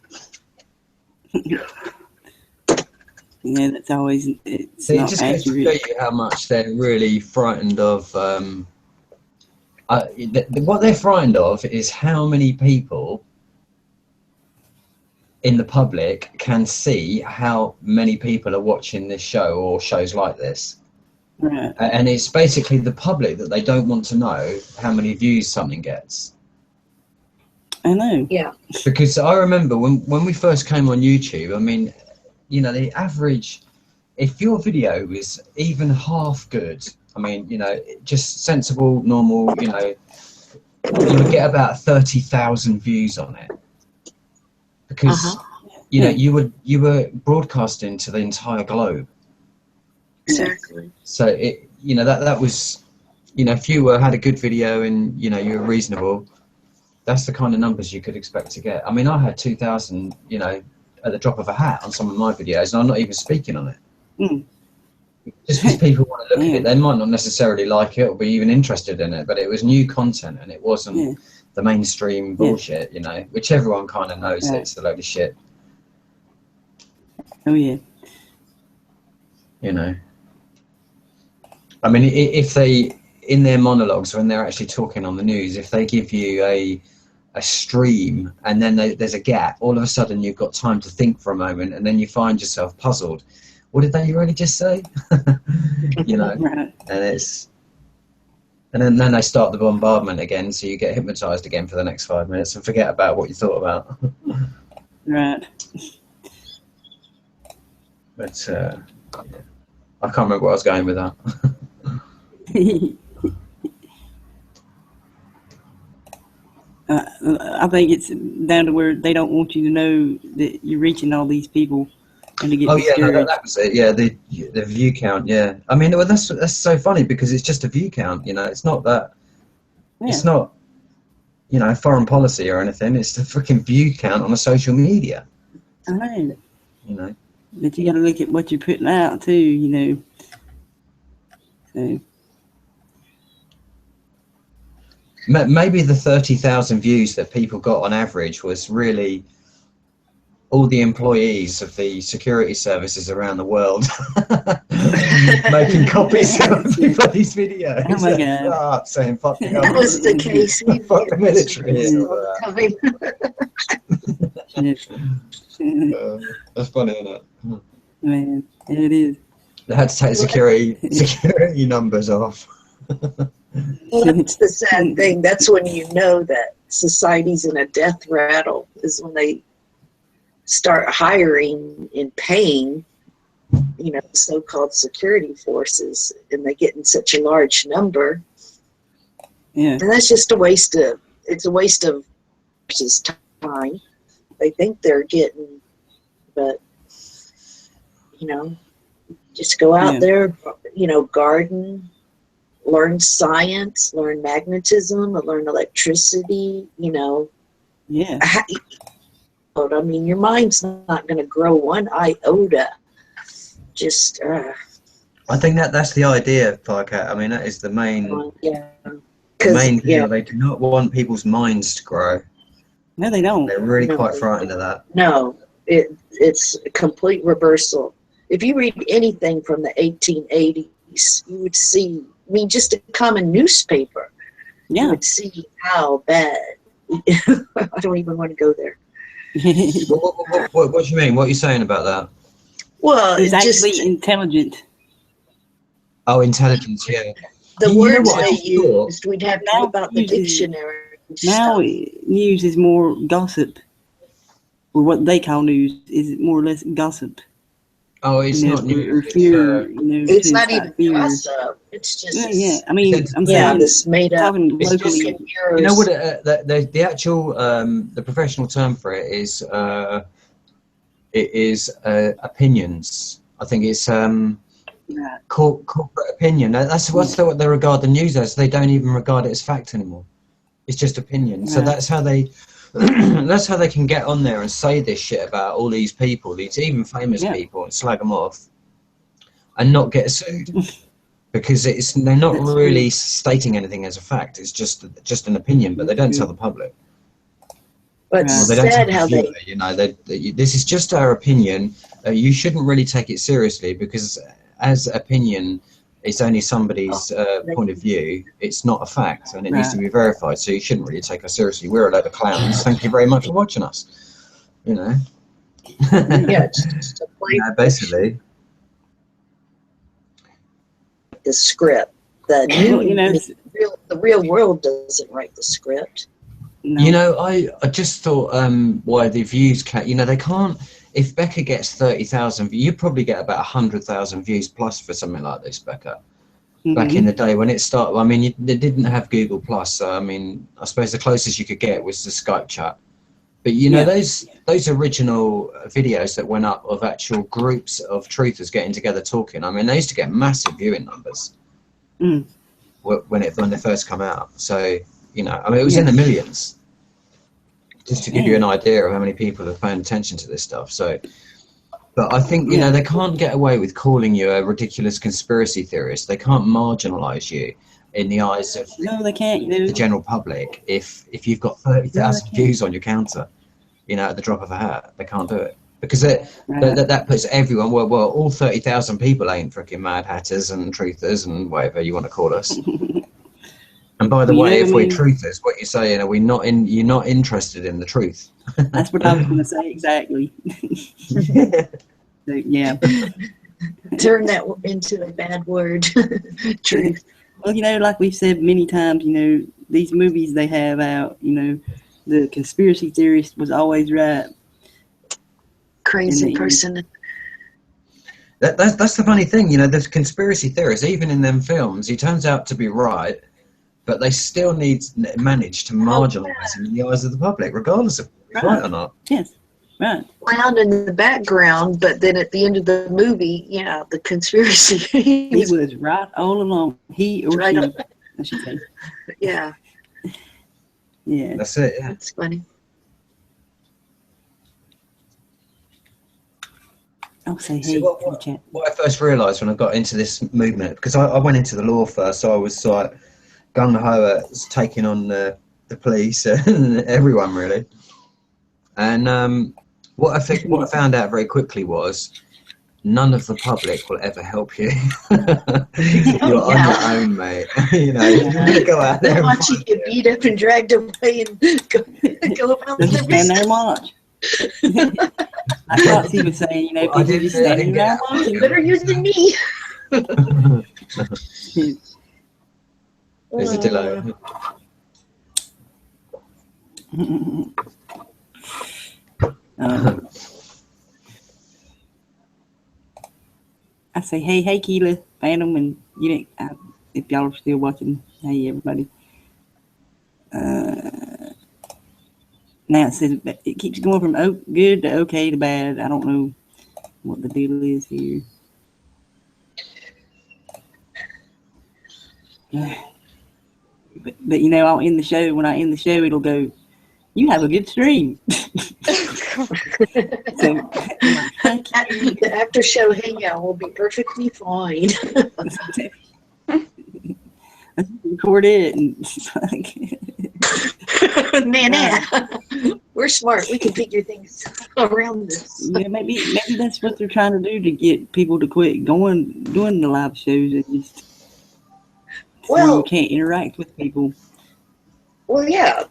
Yeah, that's always, it's
So it
not
just goes to
accurate.
show you how much they're really frightened of. What they're frightened of is how many people in the public can see how many people are watching this show or shows like this.
Right.
And it's basically the public that they don't want to know how many views something gets.
I know.
Yeah.
Because I remember when we first came on YouTube, I mean, you know, the average, if your video is even half good, I mean, you know, just sensible, normal, you know, you would get about 30,000 views on it. Because, you know, you were broadcasting to the entire globe.
Exactly.
So it, you know, that was, you know, if you had a good video and, you know, you were reasonable, that's the kind of numbers you could expect to get. I mean, I had 2,000, you know, at the drop of a hat on some of my videos, and I'm not even speaking on it.
Mm.
Just because people want to look at it, they might not necessarily like it or be even interested in it, but it was new content and it wasn't the mainstream bullshit, you know, which everyone kind of knows that it's a load of shit.
Oh, yeah.
You know. I mean, if they, in their monologues, when they're actually talking on the news, if they give you a stream and then there's a gap, all of a sudden you've got time to think for a moment and then you find yourself puzzled. What did they really just say? You know, and then they start the bombardment again, so you get hypnotized again for the next 5 minutes and forget about what you thought about.
Right.
But I can't remember what I was going with that.
I think it's down to where they don't want you to know that you're reaching all these people and to get discouraged.
No, that was it. Yeah, the view count. Yeah, I mean, well, that's so funny because it's just a view count. You know, it's not that. Yeah. It's not, you know, foreign policy or anything. It's the freaking view count on a social media.
I know.
You know.
But you got to look at what you're putting out too. You know. So.
Maybe the 30,000 views that people got on average was really all the employees of the security services around the world making copies of everybody's videos.
Oh my God.
Saying fuck the government.
That was the case.
Fuck the military. That's funny, isn't it?
Man, it is.
They had to take security numbers off.
Well, that's the sad thing. That's when you know that society's in a death rattle, is when they start hiring and paying, you know, so-called security forces, and they get in such a large number.
Yeah.
And that's just a waste of time. They think they're getting, but, you know, just go out there, you know, garden, learn science, learn magnetism, learn electricity, you know.
Yeah.
I mean, your mind's not going to grow one iota. Just.
I think that's the idea, Parker. I mean, that is the main.
Yeah.
They do not want people's minds to grow.
No, they don't.
They're really quite frightened of that.
No, it's a complete reversal. If you read anything from the 1880s, you would see. I mean, just a common newspaper.
Yeah.
You would see how bad. I don't even want to go there.
What do you mean? What are you saying about that?
Well,
it's actually
just
intelligent.
Oh, intelligence, yeah.
The words they used, we'd have to know about the dictionary.
Now news is more gossip, or what they call news is more or less gossip.
Oh, it's not news.
Or fear,
it's not even gossip. It's just
I mean, I'm saying
this made up.
Locally.
You know what? The actual the professional term for it is opinions. I think it's corporate opinion. That's what they regard the news as. They don't even regard it as fact anymore. It's just opinion. So that's how they. That's how they can get on there and say this shit about all these people, these even famous people, and slag them off, and not get sued because they're not really stating anything as a fact. It's just an opinion, but they don't tell the public.
But
they don't tell the viewer, you know, this is just our opinion, you shouldn't really take it seriously, because as opinion is only somebody's point of view, it's not a fact, and it needs to be verified, so you shouldn't really take us seriously. We're a load of clowns. Thank you very much for watching us, you know.
Yeah, it's just a
Yeah, basically.
The script. The new,
you know,
the real world doesn't write the script.
no.
You know, I just thought why the views you know, they can't. If Becca gets 30,000 views, you probably get about 100,000 views plus for something like this, Becca. Back in the day when it started, I mean, they didn't have Google Plus, so I mean, I suppose the closest you could get was the Skype chat. But you know, those original videos that went up of actual groups of truthers getting together talking, I mean, they used to get massive viewing numbers when they first come out. So, you know, I mean, it was in the millions. Just to give you an idea of how many people are paying attention to this stuff. So, but I think, you know, they can't get away with calling you a ridiculous conspiracy theorist. They can't marginalise you in the eyes of
they can't.
the general public if you've got 30,000 views on your counter, you know, at the drop of a hat. They can't do it. Because that puts everyone, well, all 30,000 people ain't freaking mad hatters and truthers and whatever you want to call us. And by the way, if we're truthers, what you're saying, you're not interested in the truth.
That's what I was going to say, exactly. So, yeah.
Turn that into a bad word. Truth.
Well, you know, like we've said many times, you know, these movies they have out, you know, the conspiracy theorist was always right.
Crazy person.
That's the funny thing, you know, the conspiracy theorists, even in them films, he turns out to be right, but they still manage to marginalise him in the eyes of the public, regardless of if he's right or not.
Yes, right.
Clown in the background, but then at the end of the movie, the conspiracy.
He was right all along. He or
right
she, I should say.
Yeah.
Yeah.
That's it, yeah.
That's funny.
I'll say
See,
hey.
what I first realised when I got into this movement, because I went into the law first, so I was like gung-ho at taking on the police and everyone really. And what I found out very quickly was none of the public will ever help you. You're on your own, mate. You know, you're gonna go out there.
They'll watch you get beat up and dragged away and go about
Just stand there and watch. I thought he was saying, you know, people just standing there watching.
Better use than me.
There's a delay.
I say, hey, Keela, Phantom, and you didn't. If y'all are still watching, hey, everybody. Now it says it keeps going from good to okay to bad. I don't know what the deal is here. But you know, I'll end the show. When I end the show, it'll go, "You have a good stream." So,
the after show hangout will be perfectly fine.
Record it and
we're smart. We can figure things around this.
Yeah, maybe that's what they're trying to do to get people to quit doing the live shows and just you can't interact with people.
Well, yeah,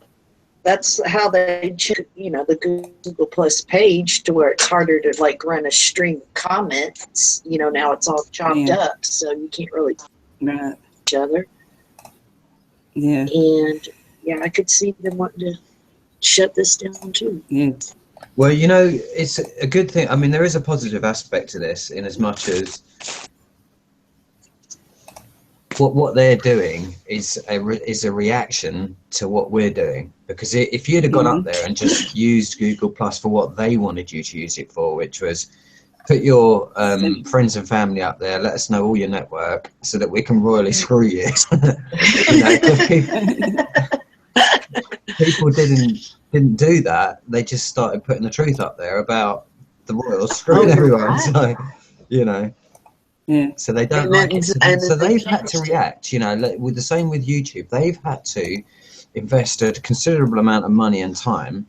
that's how they check, the Google Plus page to where it's harder to run a stream of comments. Now it's all chopped up, so you can't really
right
each other.
Yeah,
and I could see them wanting to shut this down too.
Yeah.
Well, it's a good thing. I mean, there is a positive aspect to this, in as much as what they're doing is a reaction to what we're doing. Because if you'd have gone up there and just used Google Plus for what they wanted you to use it for, which was put your friends and family up there, let us know all your network so that we can royally screw you. People didn't do that. They just started putting the truth up there about the royals screwing everyone. So,
Yeah.
So they don't like it. So they've had to react, with the same with YouTube. They've had to invest a considerable amount of money and time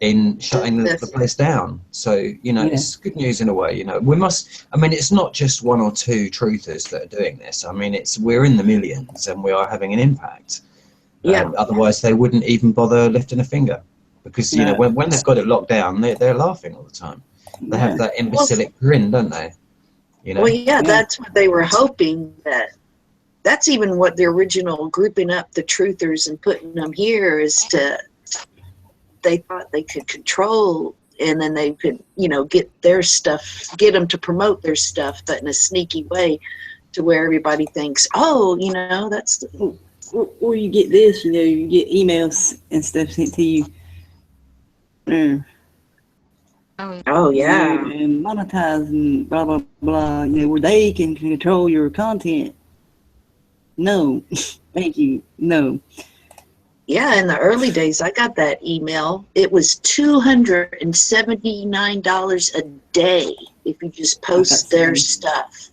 in shutting the place down. So, you know, it's good news in a way. You know, we must, I mean, it's not just one or two truthers that are doing this. I mean, we're in the millions and we are having an impact. Otherwise they wouldn't even bother lifting a finger, because, you know, when they've got it locked down, they're laughing all the time. They have that imbecilic grin, don't they? You know?
Well, that's what they were hoping. That's even what the original grouping up the truthers and putting them here is they thought they could control, and then they could, you know, get their stuff, get them to promote their stuff, but in a sneaky way to where everybody thinks, oh, you know, that's
or you get this, you know, you get emails and stuff sent to you.
Oh yeah.
And monetize and blah blah blah, you know, where they can control your content. No. Thank you. No.
Yeah, in the early days I got that email. It was $279 a day if you just post their stuff.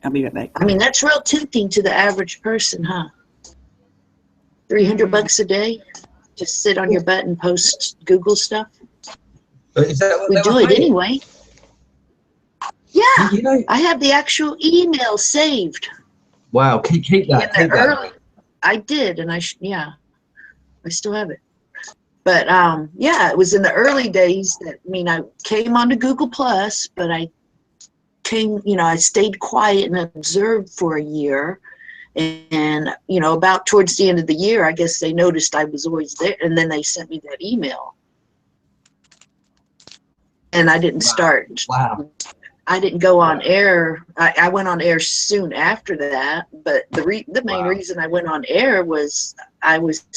I'll be right back.
I mean, that's real tempting to the average person, huh? $300 a day? Just sit on your butt and post Google stuff?
Is that what
we do it anyway. Yeah,
you know,
I have the actual email saved.
Wow, keep that. Keep that.
I did, and I still have it. But yeah, it was in the early days that, I mean, I came onto Google Plus, but I stayed quiet and observed for a year. And, you know, about towards the end of the year, I guess they noticed I was always there, and then they sent me that email. And I didn't start.
Wow.
I didn't go on air. I went on air soon after that, but the main reason I went on air was I was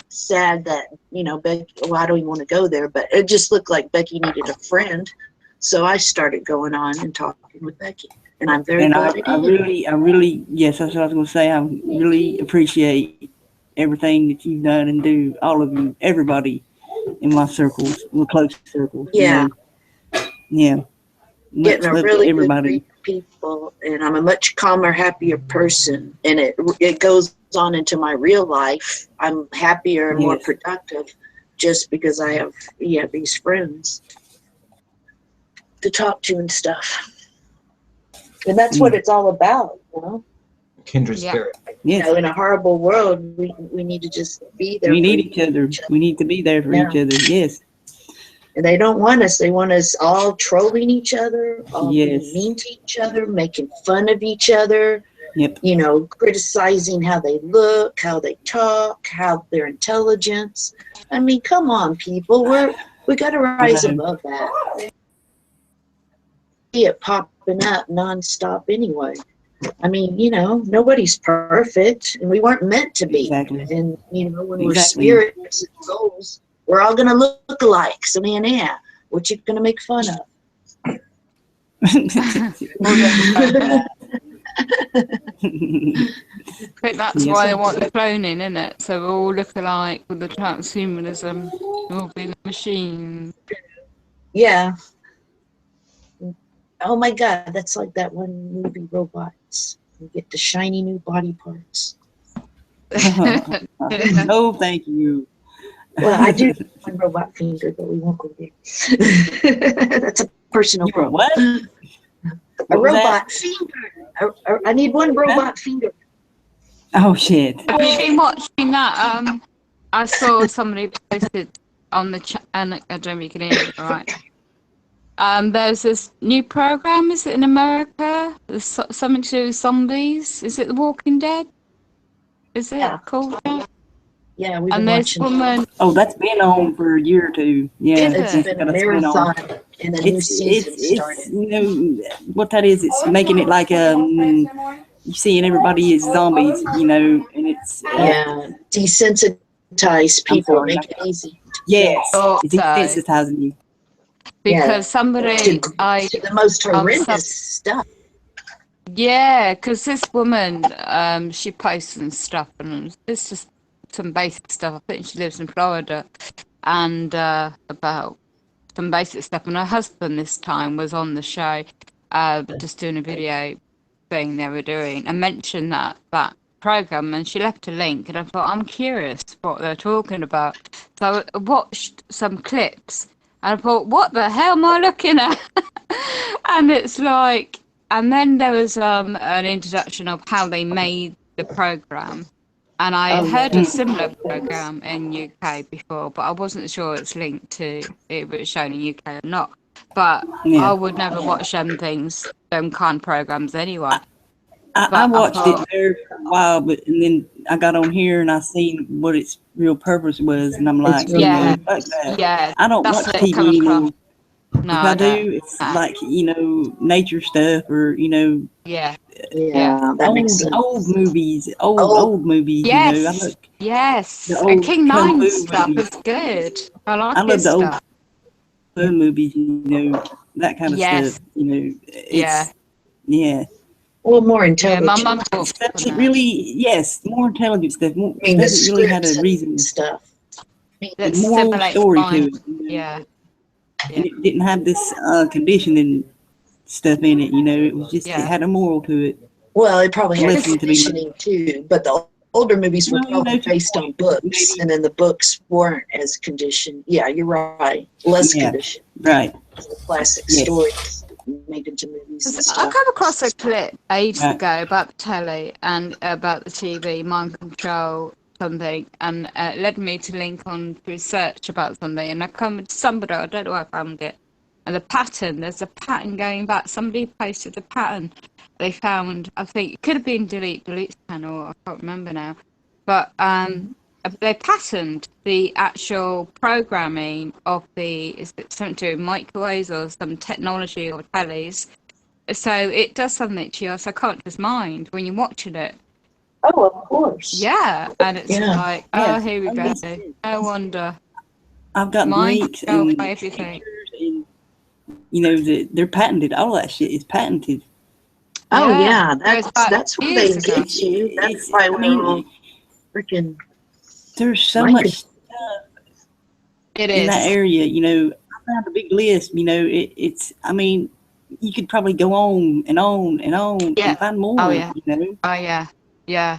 sad that, you know, Becky, I don't even want to go there, but it just looked like Becky needed a friend. So I started going on and talking with Becky, and I'm very glad
I really, yes, that's what I was going to say. I really appreciate everything that you've done and do, all of you, everybody in my circles, in the close circles.
Yeah.
You know?
Getting a really good group of people, and I'm a much calmer, happier person, and it goes on into my real life. I'm happier and more productive just because I have these friends to talk to and stuff, and that's what it's all about, you know.
Kindred spirit.
You know, in a horrible world, we need to just be there.
We need each other. We need to be there for each other. Yes.
And they don't want us. They want us all trolling each other, all being mean to each other, making fun of each other.
Yep.
You know, criticizing how they look, how they talk, how their intelligence. I mean, come on, people. We got to rise above that. See it popping up nonstop anyway. I mean, you know, nobody's perfect, and we weren't meant to be.
Exactly.
And, you know, when we're spirits and souls, we're all going to look alike. So, man, what you going to make fun of?
I think that's why they want the cloning, isn't it? So we all look alike with the transhumanism, we'll be the machine.
Yeah. Oh my God, that's like that one movie, Robots. You get the shiny new body parts.
No, thank you.
Well, I do one robot finger, but we won't go there. That's a personal problem.
What?
A robot finger. I need one robot finger.
Oh shit!
Have you been watching that? I saw somebody posted on the and I don't know if you can hear it, right? There's this new program. Is it in America? There's something to do with zombies. Is it The Walking Dead? Is it called that?
Yeah, we've been watching.
Oh, that's been on for a year or two. Yeah,
it's been a marathon, and a new season started.
You know what that is? It's making it like you seeing everybody as zombies. You know, and it's
desensitize people, make it easy.
Yes, it's desensitizing you.
Because somebody
to the most horrendous stuff.
Yeah, because this woman, she posts and stuff, and it's just some basic stuff. I think she lives in Florida, and about some basic stuff. And her husband this time was on the show, just doing a video thing they were doing, and mentioned that program, and she left a link, and I thought, I'm curious what they're talking about. So I watched some clips and I thought, what the hell am I looking at? And it's like, and then there was an introduction of how they made the program. And I heard a similar program in UK before, but I wasn't sure it's linked to it was shown in UK or not. But I would never watch them kind of programs anyway.
I watched it there for a while, and then I got on here and I seen what its real purpose was, and I'm like,
yeah,
fuck that.
yeah,
I don't watch TV anymore.
No,
if I do, it's like, nature stuff or,
yeah,
that makes sense.
old movies, old movies,
yes, yes, and King Nine stuff is good. I like his
love the
stuff.
old movies, that kind of stuff, yeah.
Well, more intelligent.
Yeah, my mum talks
stuff that really, more intelligent stuff. More,
I mean, the
stuff that really had a reason.
Stuff.
Moral story to it.
Yeah.
And it didn't have this conditioning stuff in it, it was just, it had a moral to it.
Well, it probably had conditioning too, but the older movies were probably based on books, and then the books weren't as conditioned. Yeah, you're right. Less conditioned.
Right.
The classic stories made into movies and stuff.
I came across a clip ages ago about the telly and about the TV, mind control, something, and it led me to link on research about something, and I come to somebody, I don't know where I found it, and there's a pattern going back. Somebody posted the pattern they found. I think it could have been Delete's channel, I can't remember now, but they patterned the actual programming of is it something to do with microwaves or some technology or tellies, so it does something to your subconscious mind when you're watching it.
Oh, of course.
Yeah, and it's like, here we go. No wonder.
I've got links and
everything.
And, they're patented. All that shit is patented.
Oh yeah, that's where they get you. That's why we're freaking.
There's so much stuff
in
that area. I found a big list. It's. I mean, you could probably go on and on and on and find more.
Oh yeah. Oh yeah. Yeah.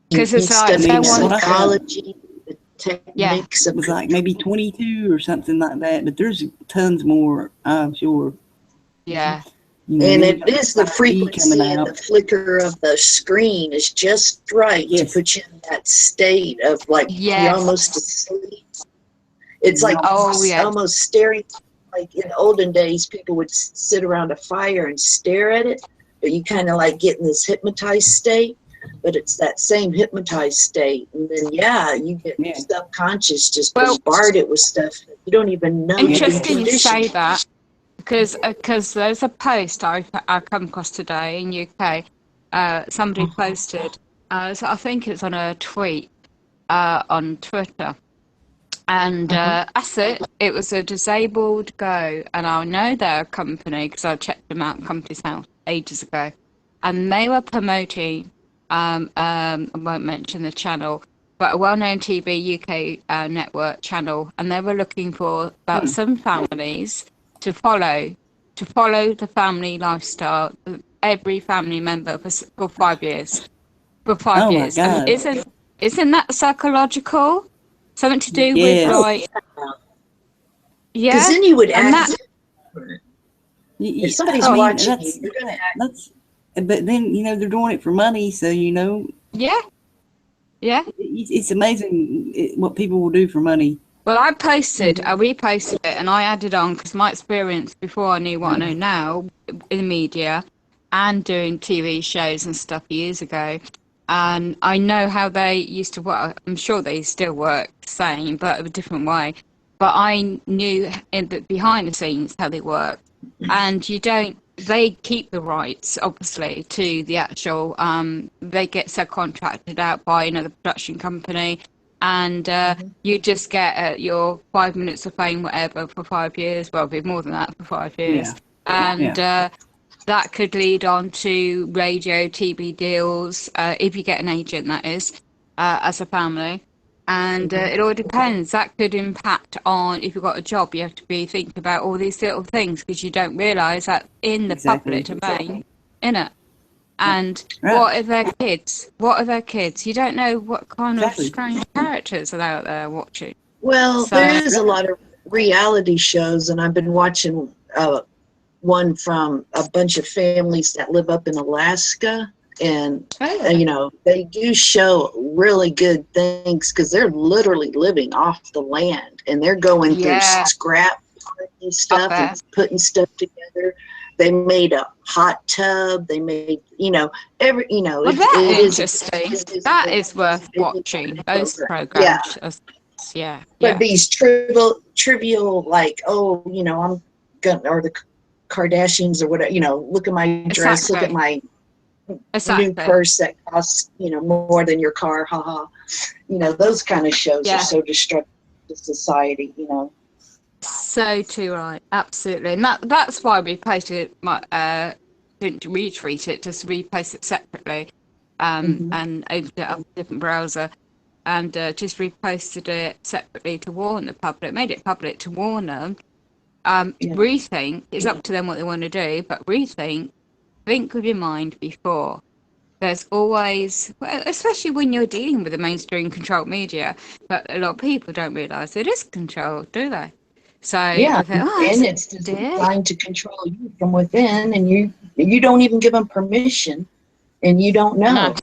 Because it's like psychology, the techniques.
It was like maybe 22 or something like that, but there's tons more, I'm sure.
Yeah.
And it is the frequency and the flicker of the screen is just right to put you in that state of like you're almost asleep. It's like almost staring. Like in olden days, people would sit around a fire and stare at it, but you kind of like get in this hypnotized state. But it's that same hypnotized state, and then you get subconscious just bombarded with stuff that you don't even know.
Interesting you say that, because there's a post I come across today in UK. Somebody posted, so I think it's on a tweet on Twitter, and that's it. It was a disabled go, and I know they're a company because I checked them out at Company's House ages ago, and they were promoting. I won't mention the channel, but a well-known TV UK network channel, and they were looking for about some families to follow the family lifestyle, every family member for 5 years. For 5 years. And isn't that psychological? Something to do with like
because then you would act. If somebody's watching you, you're gonna act.
But then, they're doing it for money, so,
Yeah.
It's amazing what people will do for money.
Well, I reposted it, and I added on, because my experience before I knew what I know now in the media and doing TV shows and stuff years ago, and I know how they used to work. I'm sure they still work the same, but a different way. But I knew behind the scenes how they work, and they keep the rights, obviously, to the actual, they get subcontracted out by another production company, and you just get your 5 minutes of fame, whatever, for 5 years, well, a bit more than that for 5 years. And that could lead on to radio, TV deals, if you get an agent, that is, as a family. And it all depends. That could impact on, if you've got a job, you have to be thinking about all these little things because you don't realise that in the public domain, innit? And what are their kids? You don't know what kind of strange characters are out there watching.
Well,
So
there is a lot of reality shows, and I've been watching one from a bunch of families that live up in Alaska, and you know, they do show really good things because they're literally living off the land, and they're going through scrap and stuff and putting stuff together. They made a hot tub. They made, you know,
well,
it is
interesting. That is worth watching. Those
yeah.
programs. Yeah.
But these trivial, like, oh, you know, I'm gonna, or the Kardashians or whatever, you know, look at my dress, look at my new purse that costs, you know, more than your car, haha. You know, those kind of shows are so destructive to society, you know.
So too right, absolutely, and that's why we posted it. Didn't retweet it, just repost it separately, and opened it up a different browser, and just reposted it separately to warn the public. Made it public to warn them. Rethink. It's up to them what they want to do, but rethink. Think with your mind before. There's always, well, especially when you're dealing with the mainstream controlled media, but a lot of people don't realise it is controlled, do they? So
yeah, and it's designed to control you from within, and you don't even give them permission, and you don't know.
No.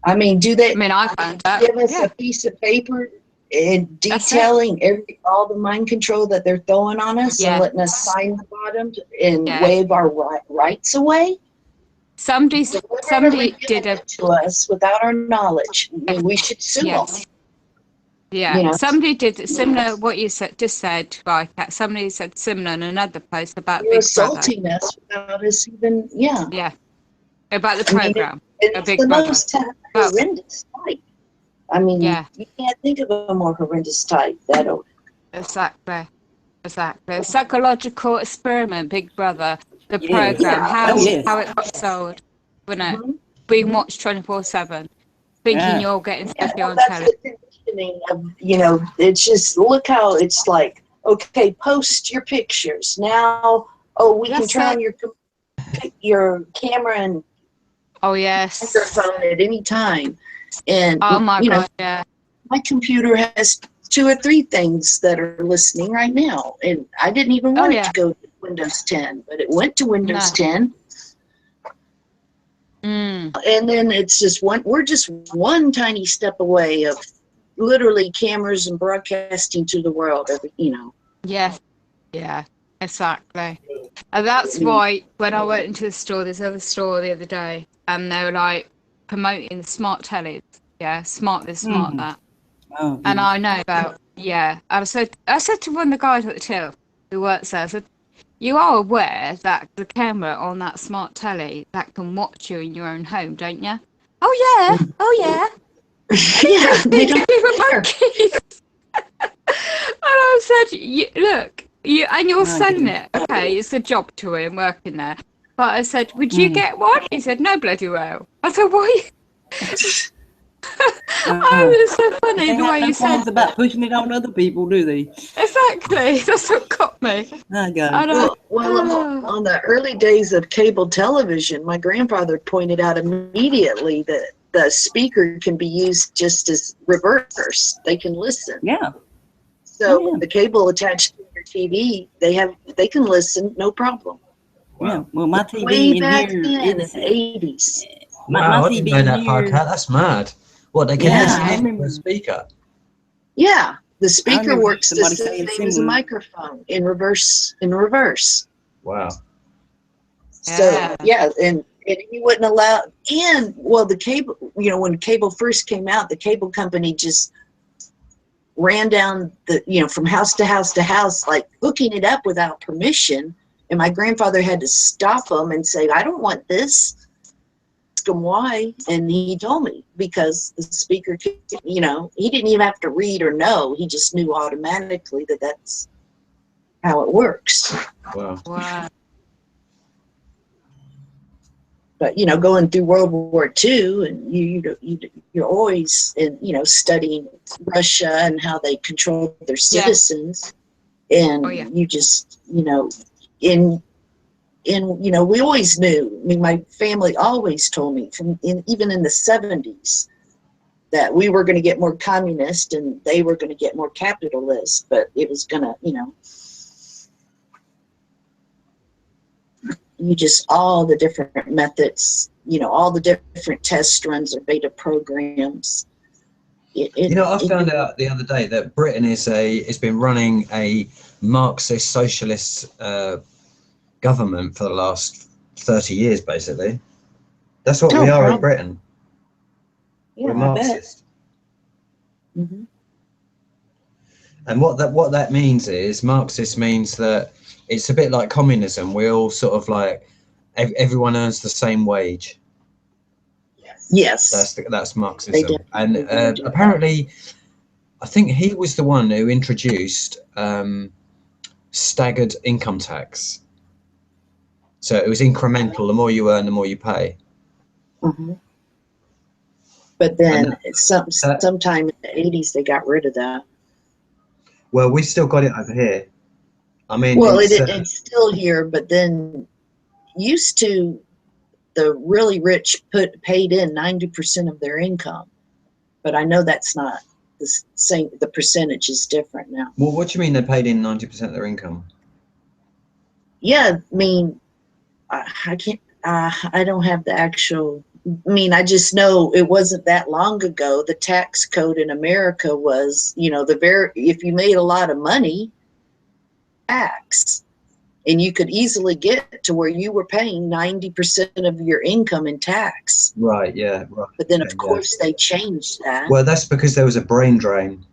I mean, do they?
I mean, I found that.
Give us a piece of paper and detailing all the mind control that they're throwing on us, and letting us sign the bottom and wave our rights away.
Somebody did it
to us without our knowledge. I mean, we should sue them.
Yeah,
you know?
Somebody did similar what you just said, right? Somebody said similar in another post about
You're
Big
assaulting
Brother.
us without us even,
about the program.
It's
Big
the
Brother.
most horrendous type. I mean, you can't think of a more horrendous type.
Exactly. A psychological experiment, Big Brother. The program, how it got sold, wasn't it? Being watched 24/7, thinking you're getting stuff on telly.
The conditioning of, you know, it's just, look how it's like, okay, post your pictures. Now, we can turn on your camera and microphone at any time. And,
God,
my computer has 2 or 3 things that are listening right now. And I didn't even want it to go to Windows 10, but it went to Windows 10. And then it's just we're just one tiny step away of literally cameras and broadcasting to the world, you know.
Yeah, exactly. And that's why when I went into this other store the other day, and they were like promoting the smart tellies, smart this, smart that. And I know about, and I said to one of the guys at the till who works there, I said, you are aware that the camera on that smart telly that can watch you in your own home, don't you? Oh yeah.
They don't care.
And I said, look, and you're selling it. Okay, it's a job to him working there. But I said, would you get one? He said, no bloody well. I said, why? It's so funny the way you said
about pushing it on other people, do they?
Exactly. That's what got me.
Well, on the early days of cable television, my grandfather pointed out immediately that the speaker can be used just as reverse. They can listen.
Yeah.
So the cable attached to your TV, they can listen, no problem.
Yeah. Well, my TV
way
in
back
here
then in the 80s.
Wow, I didn't know that part. That's mad. What, they can listen to the speaker?
Yeah, the speaker works the same as a microphone in reverse.
Wow.
So and he wouldn't allow. And the cable, when cable first came out, the cable company just ran down from house to house to house, like hooking it up without permission. And my grandfather had to stop them and say, "I don't want this." Him why, and he told me because the speaker, he didn't even have to read or know. He just knew automatically that that's how it works.
Wow.
But going through World War II, and you're always studying Russia and how they control their citizens, and you just we always knew. I mean, my family always told me even in the 70s, that we were going to get more communist and they were going to get more capitalist, but it was going to, you just, all the different methods, all the different test runs or beta programs.
I found out the other day that Britain it's been running a Marxist socialist government for the last 30 years, basically. That's what we are in Britain.
Yeah,
we're Marxist.
Mm-hmm.
And what that means is, Marxist means that it's a bit like communism. We're all sort of like, everyone earns the same wage.
Yes.
That's Marxism. And apparently, I think he was the one who introduced staggered income tax. So it was incremental. The more you earn, the more you pay.
Mm-hmm. But then sometime in the 80s, they got rid of that.
Well, we still got it over here. I mean,
well, it's still here, but then used to, the really rich paid in 90% of their income. But I know that's not the same. The percentage is different now.
Well, what do you mean they paid in 90% of their income?
Yeah, I mean, I can't. I don't have the actual. I mean, I just know it wasn't that long ago. The tax code in America was, if you made a lot of money, tax, and you could easily get to where you were paying 90% of your income in tax.
Right. Yeah. Right.
But then, of course, they changed that.
Well, that's because there was a brain drain,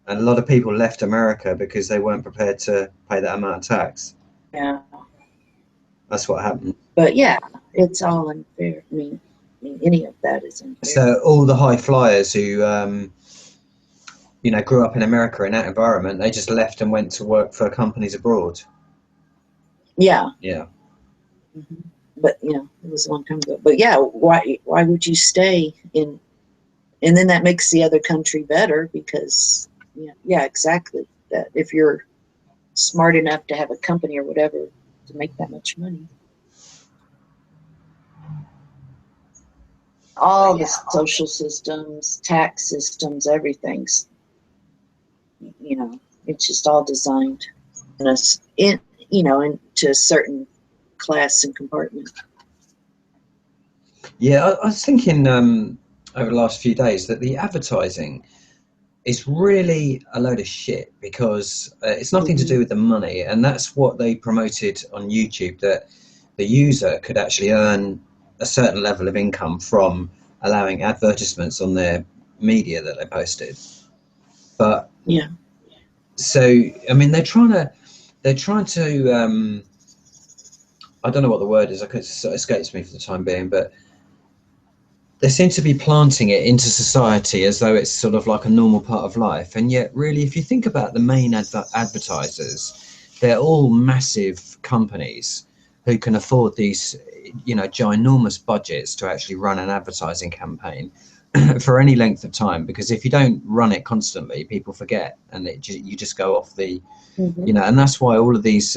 and a lot of people left America because they weren't prepared to pay that amount of tax.
Yeah.
That's what happened.
But yeah, it's all unfair. I mean, any of that is unfair.
So all the high flyers who, grew up in America in that environment, they just left and went to work for companies abroad.
Yeah.
Yeah.
Mm-hmm. But it was a long time ago. But yeah, why would you stay in? And then that makes the other country better because, yeah, exactly. That if you're smart enough to have a company or whatever to make that much money. All the social systems, tax systems, everything's, it's just all designed into a certain class and compartment.
Yeah, I was thinking over the last few days that the advertising is really a load of shit because it's nothing to do with the money, and that's what they promoted on YouTube, that the user could actually earn a certain level of income from allowing advertisements on their media that they posted. But
yeah,
so I mean they're trying to I don't know what the word is, it escapes me for the time being, but they seem to be planting it into society as though it's sort of like a normal part of life. And yet, really, if you think about the main advertisers, they're all massive companies who can afford these, ginormous budgets to actually run an advertising campaign for any length of time. Because if you don't run it constantly, people forget, and you just go off the, and that's why all of these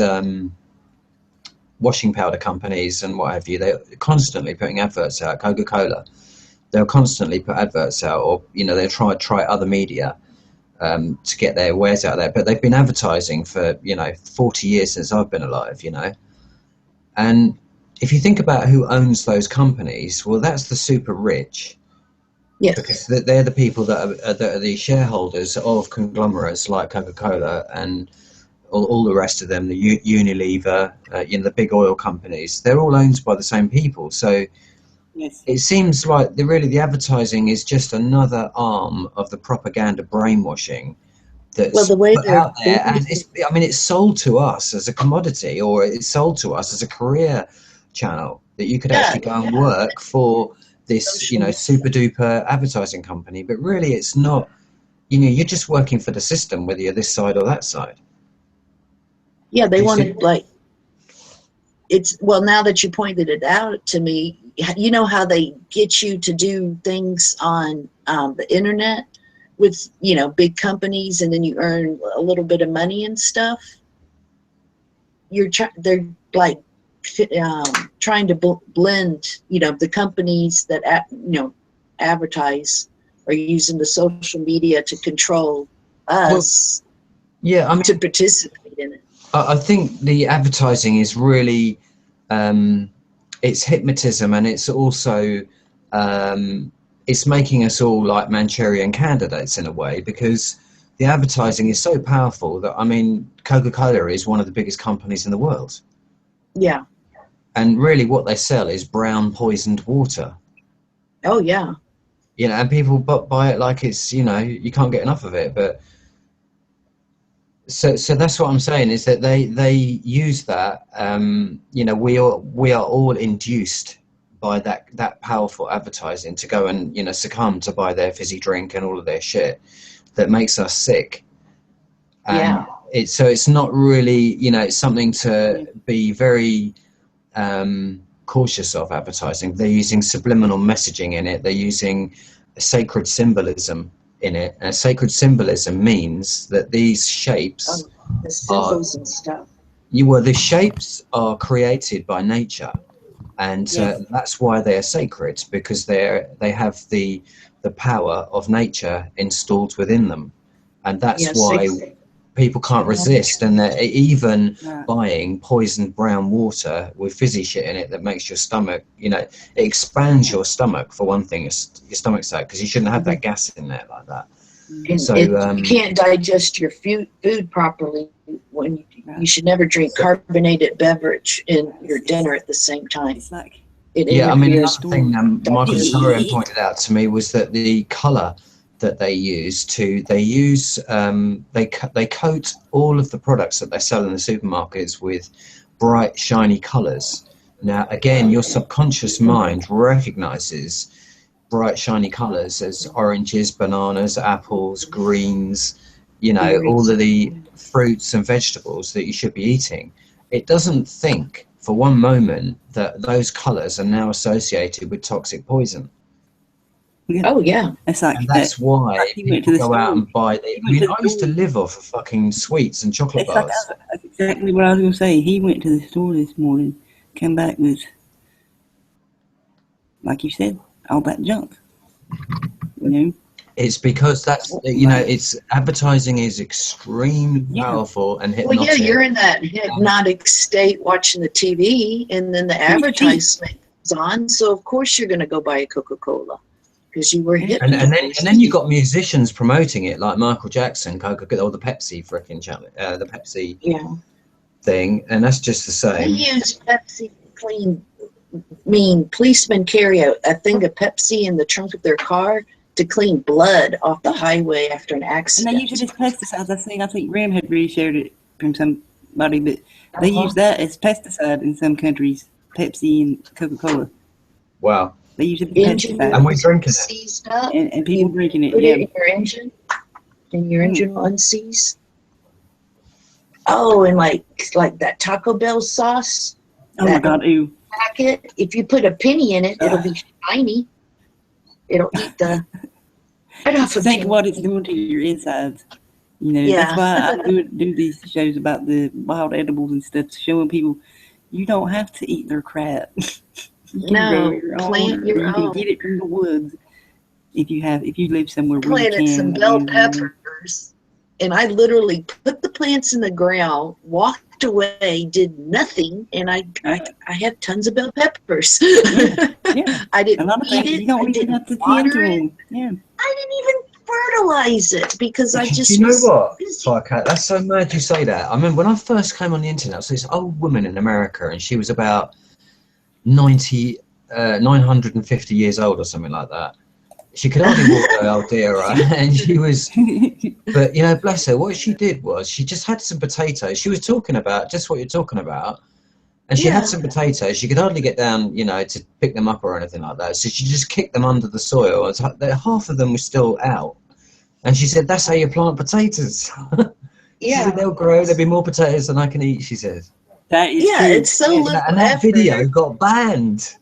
washing powder companies and what have you, they're constantly putting adverts out. Coca-Cola, they'll constantly put adverts out, or they'll try other media to get their wares out there. But they've been advertising for 40 years since I've been alive, and if you think about who owns those companies, well, that's the super rich.
Yes.
Because they're the people that are the shareholders of conglomerates like Coca-Cola and all the rest of them, the Unilever, the big oil companies. They're all owned by the same people. So
Yes.
it seems like the advertising is just another arm of the propaganda brainwashing that's
the way
put out there. And it's sold to us as a commodity, or it's sold to us as a career channel that you could actually go and work for this, super duper advertising company. But really, it's not. You're just working for the system, whether you're this side or that side.
Yeah, they wanted now that you pointed it out to me, you know how they get you to do things on the internet with, big companies, and then you earn a little bit of money and stuff. They're like trying to blend, the companies that, advertise are using the social media to control us
Yeah, I mean,
to participate in it.
I think the advertising is really, it's hypnotism, and it's also, it's making us all like Manchurian candidates in a way, because the advertising is so powerful that, I mean, Coca-Cola is one of the biggest companies in the world.
Yeah.
And really what they sell is brown poisoned water.
Oh, yeah.
You know, and people buy it like it's, you know, you can't get enough of it. But so that's what I'm saying, is that they use that. You know, we are all induced by that powerful advertising to go and, you know, succumb to buy their fizzy drink and all of their shit that makes us sick.
Yeah.
It's not really, you know, it's something to be very cautious of, advertising. They're using subliminal messaging in it. They're using sacred symbolism in it. And sacred symbolism means that these shapes
the symbols and stuff.
The shapes are created by nature, and that's why they are sacred, because they have the power of nature installed within them, and that's why people can't resist, and they're even buying poisoned brown water with fizzy shit in it that makes your stomach, you know, it expands your stomach, for one thing, your stomach's out, because you shouldn't have that gas in there like that.
And
so
you can't digest your food properly when you should never drink carbonated beverage in your dinner at the same time.
It's like,
I mean, another thing Michael Sarian pointed out to me was that the colour that they coat all of the products that they sell in the supermarkets with bright, shiny colours. Now, again, your subconscious mind recognises bright, shiny colours as oranges, bananas, apples, greens, you know, all of the fruits and vegetables that you should be eating. It doesn't think for one moment that those colours are now associated with toxic poison.
Oh, yeah.
It's like,
and that's why people go out and buy the... I mean, I used to live off of fucking sweets and chocolate bars.
That's exactly what I was going to say. He went to the store this morning, came back with, like you said, all that junk. You know?
It's because that's, you know, it's advertising is extremely powerful and hypnotic.
Well, yeah, you're in that hypnotic state watching the TV, and then the advertisement is on, so of course you're going to go buy a Coca-Cola. Because you were hit,
and then you got musicians promoting it, like Michael Jackson, Coca-Cola, or the Pepsi frickin' challenge, the Pepsi thing, and that's just the same.
They use Pepsi to clean. Policemen carry a thing of Pepsi in the trunk of their car to clean blood off the highway after an accident.
And they use it as pesticides. I think Ram had reshared it from somebody, but they use that as pesticide in some countries. Pepsi and Coca-Cola.
Wow.
They use it as pesticide.
And we're drinking it.
Seized up,
and people drinking it.
Put it in your engine, and your engine will unseize. Oh, and like that Taco Bell sauce.
Oh my God! Ew.
Packet. If you put a penny in it, it'll be shiny. It'll eat the.
Think what it's doing to your insides. You know, that's why I do these shows about the wild edibles and stuff, showing people you don't have to eat their crap. You can plant your own. You can get it from the woods if you live somewhere where you can.
Planted some bell peppers, and I literally put the plants in the ground, walked away, did nothing, and I have tons of bell peppers. I didn't eat it.
You don't even have to tend to them. Yeah.
I didn't even fertilize it because I just.
You know what? Fuck, that's so mad you say that. I mean, when I first came on the internet, I saw this old woman in America, and she was about 950 years old or something like that. She could hardly walk, the old dear, right? And she was, but you know, bless her, what she did was she just had some potatoes. She was talking about just what you're talking about, and she had some potatoes. She could hardly get down, you know, to pick them up or anything like that. So she just kicked them under the soil. Half of them were still out, and she said, "That's how you plant potatoes." She said, they'll grow. There'll be more potatoes than I can eat. She said.
That is true.
It's so little
and that video got banned.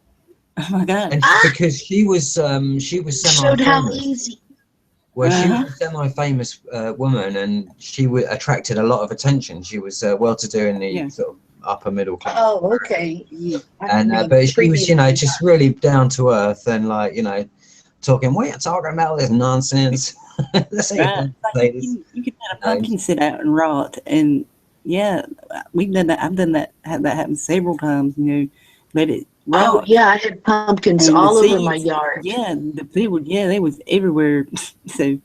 Oh my God!
And because she was semi-famous.
Showed how easy.
Well, she was a semi-famous woman, and she attracted a lot of attention. She was well-to-do in the sort of upper middle class.
Oh, okay.
And but she was, you know, just really down to earth, and like, you know, talking, what are you talking about, this nonsense? That's
Right. Like you can let a pumpkin sit out and rot, and yeah, we've done that. I've done that. Had that happen several times. You know, let it rot.
Oh yeah, I had pumpkins
and
all
the
over
seeds,
my yard.
Yeah, they was everywhere. So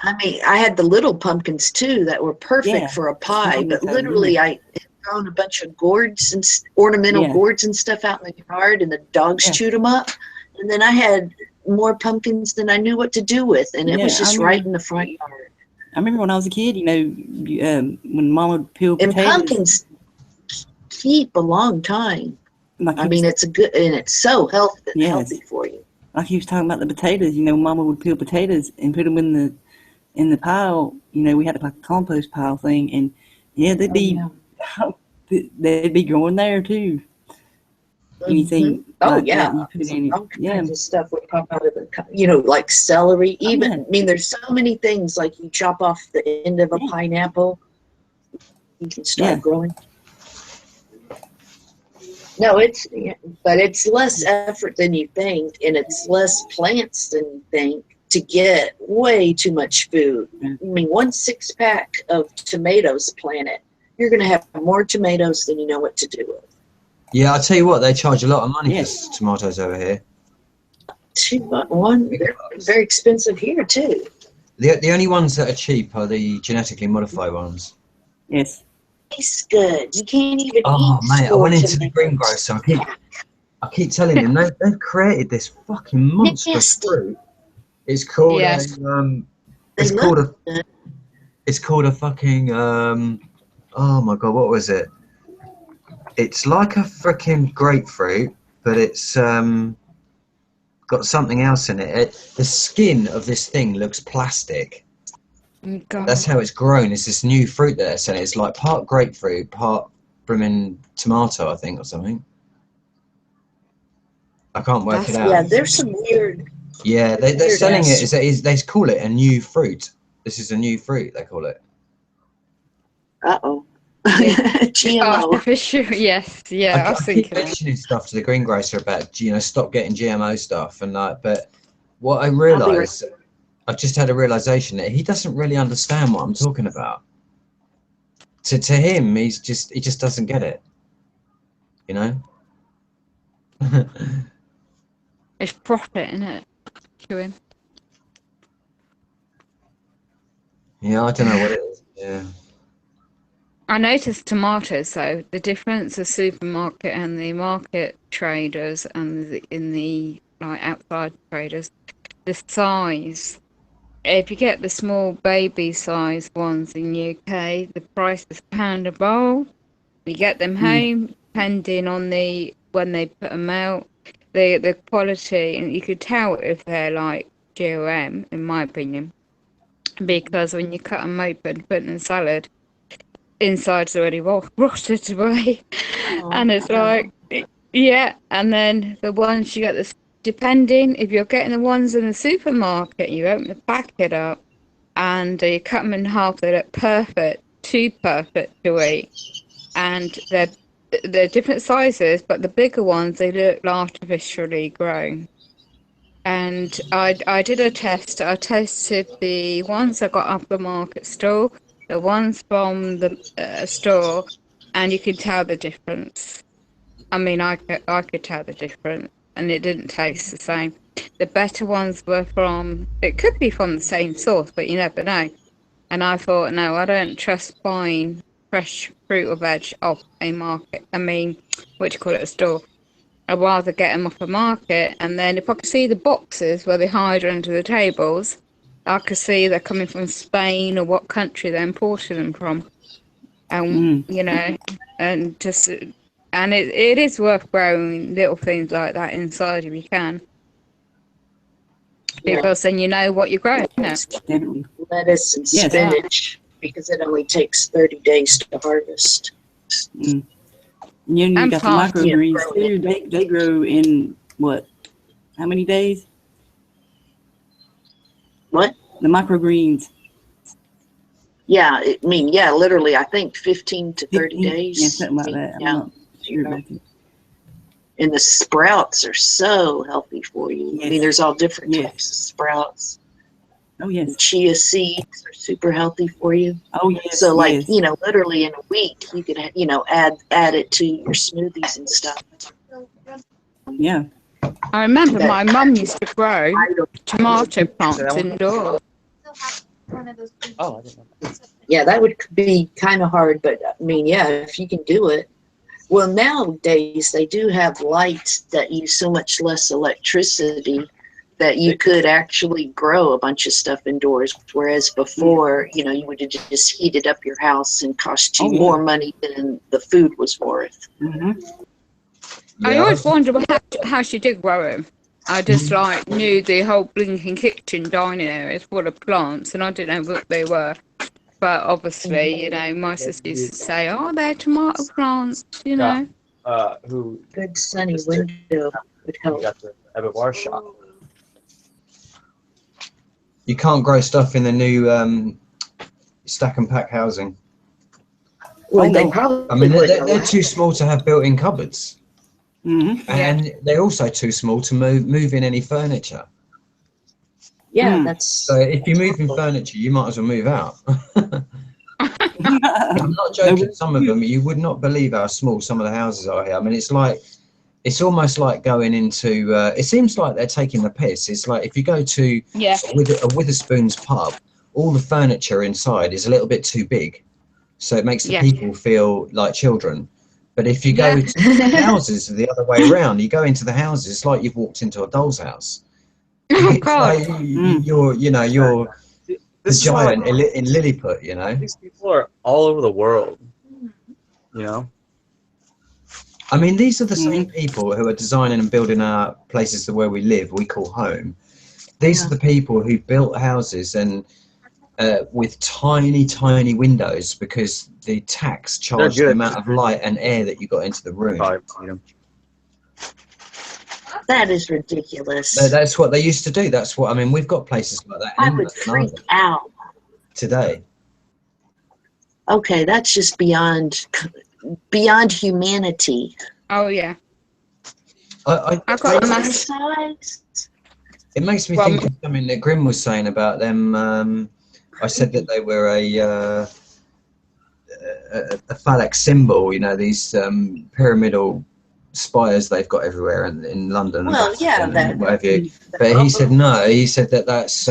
I mean, I had the little pumpkins too that were perfect
Yeah,
for a pie,
small
but
ones,
literally
yeah.
I had thrown a bunch of gourds and ornamental
Yeah.
gourds and stuff out in the yard, and the dogs
Yeah.
chewed them up. And then I had more pumpkins than I knew what to do with, and it
Yeah,
was
I
just
remember-
right in the front yard.
I remember when I was a kid. You know, when Mom would peel
And
potatoes.
pumpkins keep a long time.
Like
I
he
mean,
was,
it's a good, and it's so healthy
Yes.
for you.
like he was talking about the potatoes. You know, Mama would peel potatoes and put them in the pile. You know, we had like a compost pile thing, and yeah, they'd be growing there too. Anything
Oh
like
yeah,
that you put in it.
all
Yeah.
kinds of stuff would pop out of the, like celery. Even
yeah.
I mean, there's so many things. Like you chop off the end of a
Yeah.
pineapple, you can start
Yeah.
growing. No, but it's less effort than you think, and it's less plants than you think to get way too much food.
Yeah.
I mean, 1 6-pack of tomatoes planted, you're going to have more tomatoes than you know what to do with.
Yeah, I'll tell you what, they charge a lot of money
Yes.
for tomatoes over here.
They're very expensive here too.
The only ones that are cheap are the genetically modified ones.
Yes.
Tastes good. You can't even
Oh
eat.
mate, I went into the
tomatoes.
greengrocer. I keep telling them they've created this fucking monster
Nasty.
fruit. It's called
Yes.
it's
They
called
look
a
good.
it's called a fucking oh my god, what was it? It's like a freaking grapefruit, but it's got something else in it. The skin of this thing looks plastic.
Oh, God.
That's how it's grown. It's this new fruit that they're selling. It's like part grapefruit, part brimming tomato, I think, or something. I can't work it out.
Yeah, there's some weird.
Yeah, they're
weird
selling
ass-
it. They call it a new fruit. This is a new fruit, they call it.
Uh-oh.
Yeah.
GMO.
Artificial, yes, yeah, I was
I keep
thinking that.
mentioning stuff to the greengrocer about, stop getting GMO stuff. And but what I realised, I've just had a realisation that he doesn't really understand what I'm talking about. To him, he just doesn't get it. You know?
It's profit, isn't it? To him.
Yeah, I don't know what it is. Yeah.
I noticed tomatoes though, the difference of supermarket and the market traders and in the like outside traders, the size. If you get the small baby size ones in UK, the price is £1 a bowl. You get them home, depending on when they put them out, the quality, and you could tell if they're like GOM, in my opinion, because when you cut them open, put them in salad, inside's already rotted away, and it's like, yeah. And then the ones you get, depending if you're getting the ones in the supermarket, you open the packet up, and you cut them in half. They look perfect, too perfect to eat, and they're different sizes, but the bigger ones they look artificially grown. And I did a test. I tested the ones I got off the market stall, the ones from the store, and you could tell the difference. I mean, I could tell the difference, and it didn't taste the same. The better ones were it could be from the same source, but you never know. And I thought, no, I don't trust buying fresh fruit or veg off a market. I mean, what do you call it, a store? I'd rather get them off a market, and then if I could see the boxes where they hide under the tables, I could see they're coming from Spain or what country they're importing them from. And and it is worth growing little things like that inside if you can, because then you know what you're growing.
Definitely.
Lettuce and
Yes.
spinach, because it only takes 30 days to harvest.
You
And
got the
palm.
microgreens too. They grow in what? How many days?
What?
The microgreens.
Yeah, literally, I think 15 to 30 days.
Yeah, something like that. I'm not sure about it.
And the sprouts are so healthy for you.
Yes.
I mean, there's all different
Yes.
types of sprouts.
Oh, yes.
And chia seeds are super healthy for you.
Oh, yes.
So, like,
yes.
you know, literally in a week, you could, you know, add it to your smoothies and stuff.
Yeah.
I remember
That-
my mum used to grow
I don't-
tomato plants indoors.
Oh, I didn't know.
Yeah, that would be kind of hard, but I mean, yeah, if you can do it. Well, nowadays they do have lights that use so much less electricity that you could actually grow a bunch of stuff indoors. Whereas before, you know, you would have just heated up your house and cost you
Oh, yeah.
more money than the food was worth.
Mm-hmm.
I always wondered how she did grow them. I just like knew the whole blinking kitchen dining area is full of plants, and I didn't know what they were. But obviously, you know, my sister used to say, "Oh, they're tomato plants," you know.
Who
Good sunny window would help.
got the Ebevar shop.
You can't grow stuff in the new stack and pack housing.
Well,
Oh,
they
no.
probably
I mean,
wouldn't
they're
allow-
too small to have built-in cupboards,
Mm-hmm.
and they're also too small to move in any furniture.
Yeah,
Mm.
that's
So if you move in furniture, you might as well move out. I'm not joking. Some of them, you would not believe how small some of the houses are here. I mean, it's almost like going into. It seems like they're taking the piss. It's like if you go to
Yeah.
a Witherspoon's pub, all the furniture inside is a little bit too big, so it makes the
Yeah.
people feel like children. But if you go
Yeah.
to the houses the other way around, you go into the houses, it's like you've walked into a doll's house.
Oh
It's
God.
like you're the
This is why,
giant in Lilliput, you know.
these people are all over the world. You know?
I mean, these are the same people who are designing and building our places to where we live, we call home. These are the people who built houses and with tiny, tiny windows because the tax charged
good
the
at
amount of light and air that you got into the room.
Probably seen them.
that is ridiculous.
That's what they used to do. That's what I mean. We've got places like that in
I
England
would freak
and
out.
today.
Okay, that's just beyond humanity.
Oh yeah.
I
I've got a massive.
Exercise?
It makes me
Well,
think of something that Grim was saying about them. I said that they were a phallic symbol, you know, these pyramidal spires they've got everywhere in London.
Well,
and
yeah,
and what have you. But he said no. He said that that's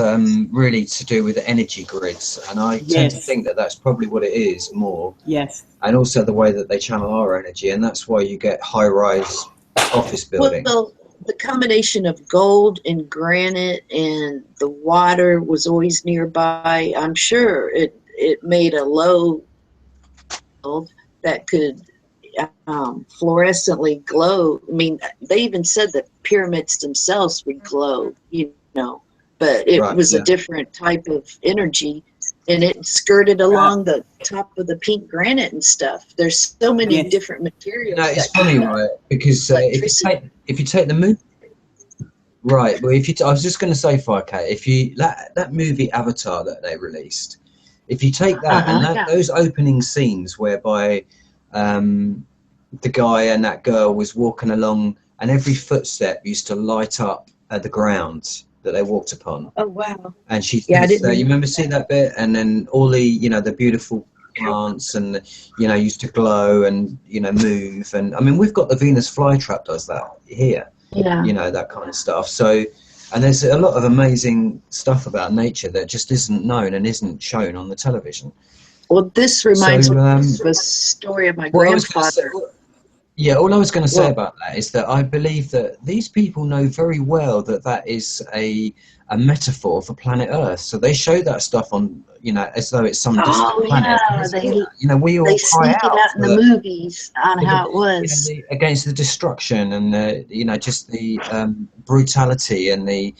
really to do with energy grids, and I tend to
Yes.
think that that's probably what it is more,
Yes.
and also the way that they channel our energy, and that's why you get high-rise office building.
Well, the combination of gold and granite and the water was always nearby. I'm sure it made a low that could fluorescently glow. I mean, they even said that pyramids themselves would glow, you know, but it
Right,
was
yeah.
a different type of energy, and it skirted along the top of the pink granite and stuff. There's so many
Yes.
different materials.
You know, it's
that
funny,
can-
right? Because if you take the movie, right? Well, I was just going to say, 5K. If you that movie Avatar that they released, if you take that and
yeah.
those opening scenes whereby the guy and that girl was walking along, and every footstep used to light up the ground that they walked upon,
Oh wow!
and she
Yeah, I
thinks,
didn't
you remember seeing that bit, and then all the, you know, the beautiful plants and, you know, used to glow and, you know, move. And I mean, we've got the Venus flytrap does that here,
Yeah.
you know, that kind of stuff. So, and there's a lot of amazing stuff about nature that just isn't known and isn't shown on the television.
Well, this reminds me
So,
of a story of my
what I was gonna say-
grandfather.
Yeah, all I was going to say
Well-
about that is that I believe that these people know very well that that is a metaphor for planet Earth. So they show that stuff on, you know, as though it's some distant planet.
Yeah,
You know, we all
they
cry
sneak it
out
out in the movies on how it was.
against the destruction and the, you know, just the brutality and the,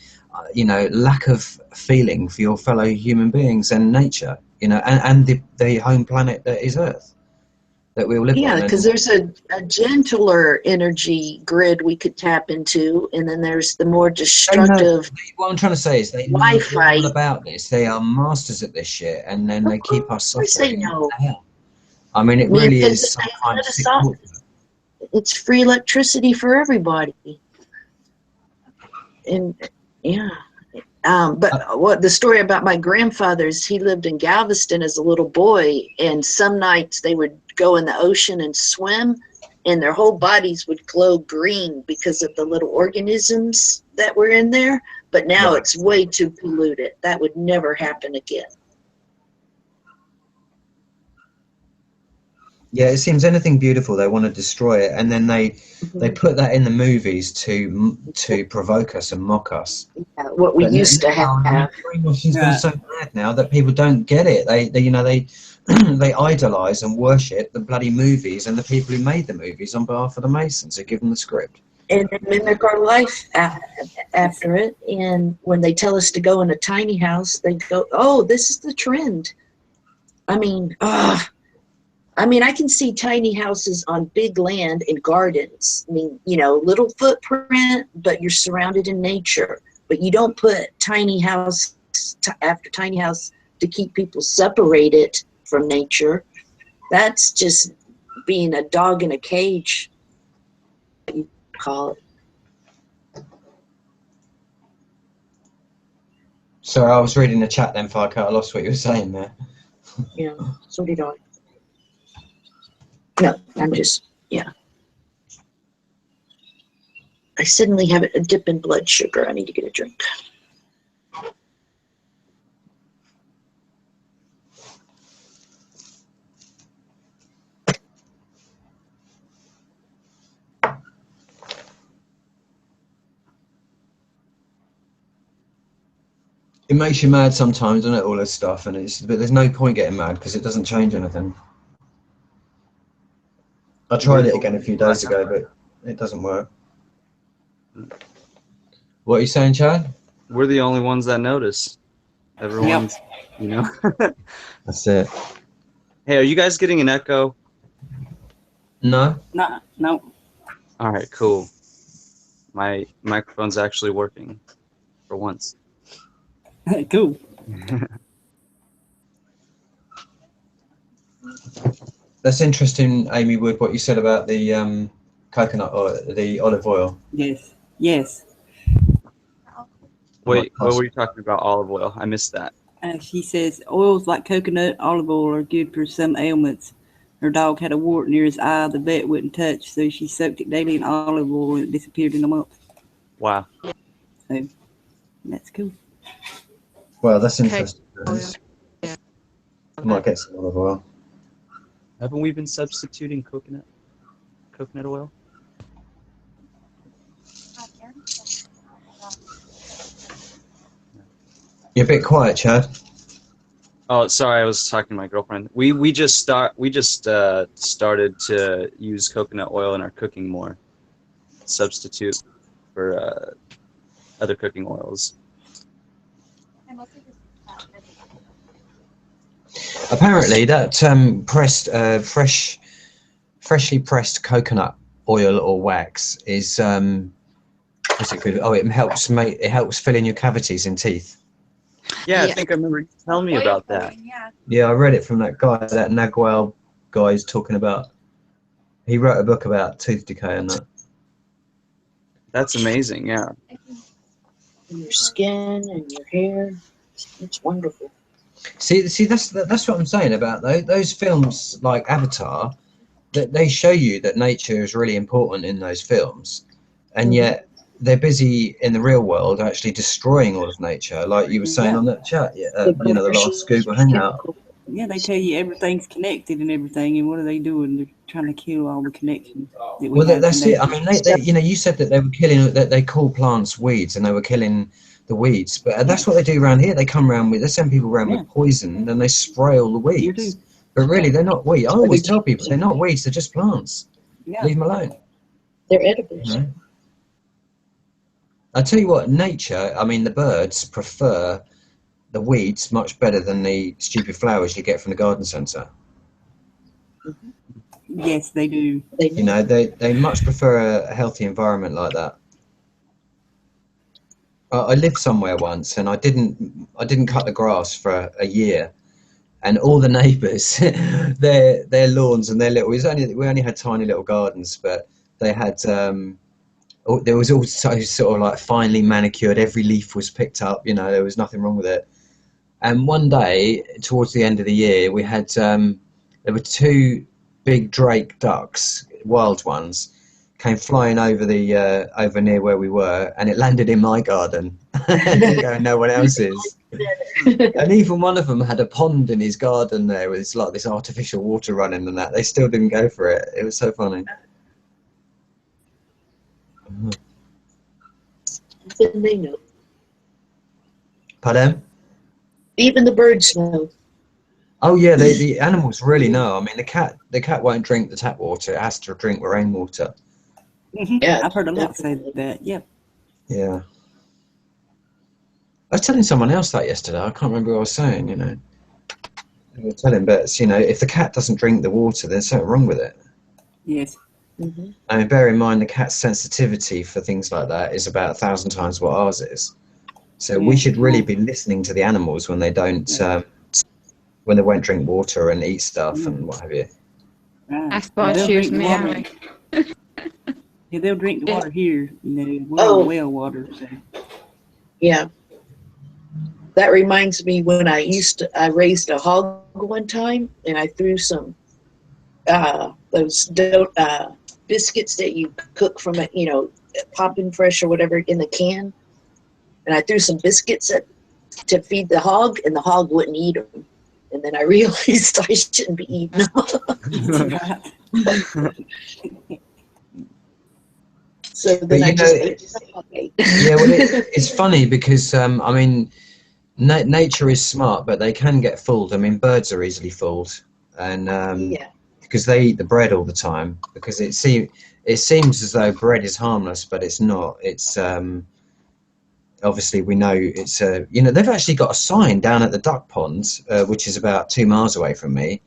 you know, lack of feeling for your fellow human beings and nature, you know, and the home planet that is Earth, that we all live on.
Yeah, because there's a gentler energy grid we could tap into, and then there's the more destructive.
What I'm trying to say is they know
Wi-Fi.
all about this. They are masters at this shit, and then they keep us
Of course they
suffering.
know.
Hell. I mean, it
Yeah,
really
because
is some
they
kind
let
of
us
sick
off.
torture.
it's free electricity for everybody. And yeah. But what the story about my grandfather's, he lived in Galveston as a little boy, and some nights they would go in the ocean and swim, and their whole bodies would glow green because of the little organisms that were in there. But now it's way too polluted. That would never happen again.
Yeah, it seems anything beautiful they want to destroy it, and then they put that in the movies to provoke us and mock us.
Yeah, what we used to have.
Brainwashing's gone so bad now that people don't get it. They you know they they idolize and worship the bloody movies and the people who made the movies on behalf of the Masons who give them the script.
And they mimic our life after it. And when they tell us to go in a tiny house, they go, "Oh, this is the trend." I mean, I can see tiny houses on big land and gardens. I mean, you know, little footprint, but you're surrounded in nature. But you don't put tiny house after tiny house to keep people separated from nature. That's just being a dog in a cage, you call it.
Sorry, I was reading the chat then, Farka. I lost what you were saying there.
Yeah, so did I. No, I'm just, yeah. I suddenly have a dip in blood sugar. I need to get a drink.
It makes you mad sometimes, doesn't it, all this stuff? But there's no point getting mad because it doesn't change anything. I tried it again a few days ago, but it doesn't work. What are you saying, Chad?
We're the only ones that notice. Everyone's, you know.
That's it.
Hey, are you guys getting an echo?
No?
No.
All right, cool. My microphone's actually working for once.
Cool.
That's interesting, Amy Wood, what you said about the coconut oil, the olive oil.
Yes.
Wait, what were you talking about? Olive oil? I missed that.
She says oils like coconut, olive oil are good for some ailments. Her dog had a wart near his eye the vet wouldn't touch, so she soaked it daily in olive oil and it disappeared in a month.
Wow.
So that's cool.
Well, that's interesting.
Yeah.
I might get some olive oil.
Haven't we been substituting coconut oil?
You're a bit quiet, Chad.
Oh, sorry, I was talking to my girlfriend. We just started to use coconut oil in our cooking more. Substitute for other cooking oils.
Apparently, that freshly pressed coconut oil or wax is what's it called? Oh, it helps fill in your cavities in teeth.
Yeah, I think I remember you telling me about that.
Yeah, I read it from that guy, that Nagual guy is talking about. He wrote a book about tooth decay and that.
That's amazing, yeah.
And your skin and your hair, it's wonderful.
See, that's what I'm saying about those films like Avatar, that they show you that nature is really important in those films, and yet they're busy in the real world actually destroying all of nature, like you were saying on that chat. The last Google Hangout.
Yeah, they tell you everything's connected and everything, and what are they doing? They're trying to kill all the connections.
Well, that's it. I mean, you said that they were killing, that they call plants weeds, and they were killing the weeds, but that's what they do around here. They come around they send people around with poison, and they spray all the weeds. But really, they're not weeds. I always tell people they're not weeds; they're just plants.
Yeah.
Leave them alone.
They're edibles.
You know? I tell you what, nature. I mean, the birds prefer the weeds much better than the stupid flowers you get from the garden centre.
Yes, they do.
You know, they much prefer a healthy environment like that. I lived somewhere once, and I didn't cut the grass for a year, and all the neighbours, their lawns and their little. We only had tiny little gardens, but they had there was also sort of like finely manicured. Every leaf was picked up. You know, there was nothing wrong with it. And one day, towards the end of the year, we had there were two big drake ducks, wild ones, came flying over the over near where we were, and it landed in my garden. It didn't go in no one else's. And even one of them had a pond in his garden there with like this artificial water running and that. They still didn't go for it. It was so funny.
Even they know.
Pardon?
Even the birds know.
Oh yeah, the animals really know. I mean, the cat won't drink the tap water. It has to drink the rainwater.
Yeah,
I've heard a lot say
definitely.
that. Yep.
Yeah. I was telling someone else that yesterday. I can't remember what I was saying. You know, I was telling, but you know, if the cat doesn't drink the water, there's something wrong with it.
Yes.
Mm-hmm.
I mean, bear in mind the cat's sensitivity for things like that is about 1,000 times what ours is. So we
Yeah.
should really be listening to the animals when they don't, when they won't drink water and eat stuff and what have you.
Right.
That's why
They'll
she was
drink the water.
meowing.
Yeah, they'll drink the
Yeah.
water here. You know, we're
Oh.
on well water. So.
Yeah. That reminds me when I raised a hog one time, and I threw some those biscuits that you cook from it, you know, popping fresh or whatever in the can, and I threw some biscuits to feed the hog, and the hog wouldn't eat them. And then I realized I shouldn't be eating them. So then I just ate the hog.
Yeah, well, it's funny because I mean, nature is smart, but they can get fooled. I mean, birds are easily fooled, and
Yeah.
because they eat the bread all the time. Because it seems as though bread is harmless, but it's not. It's obviously we know it's you know, they've actually got a sign down at the duck ponds, which is about 2 miles away from me.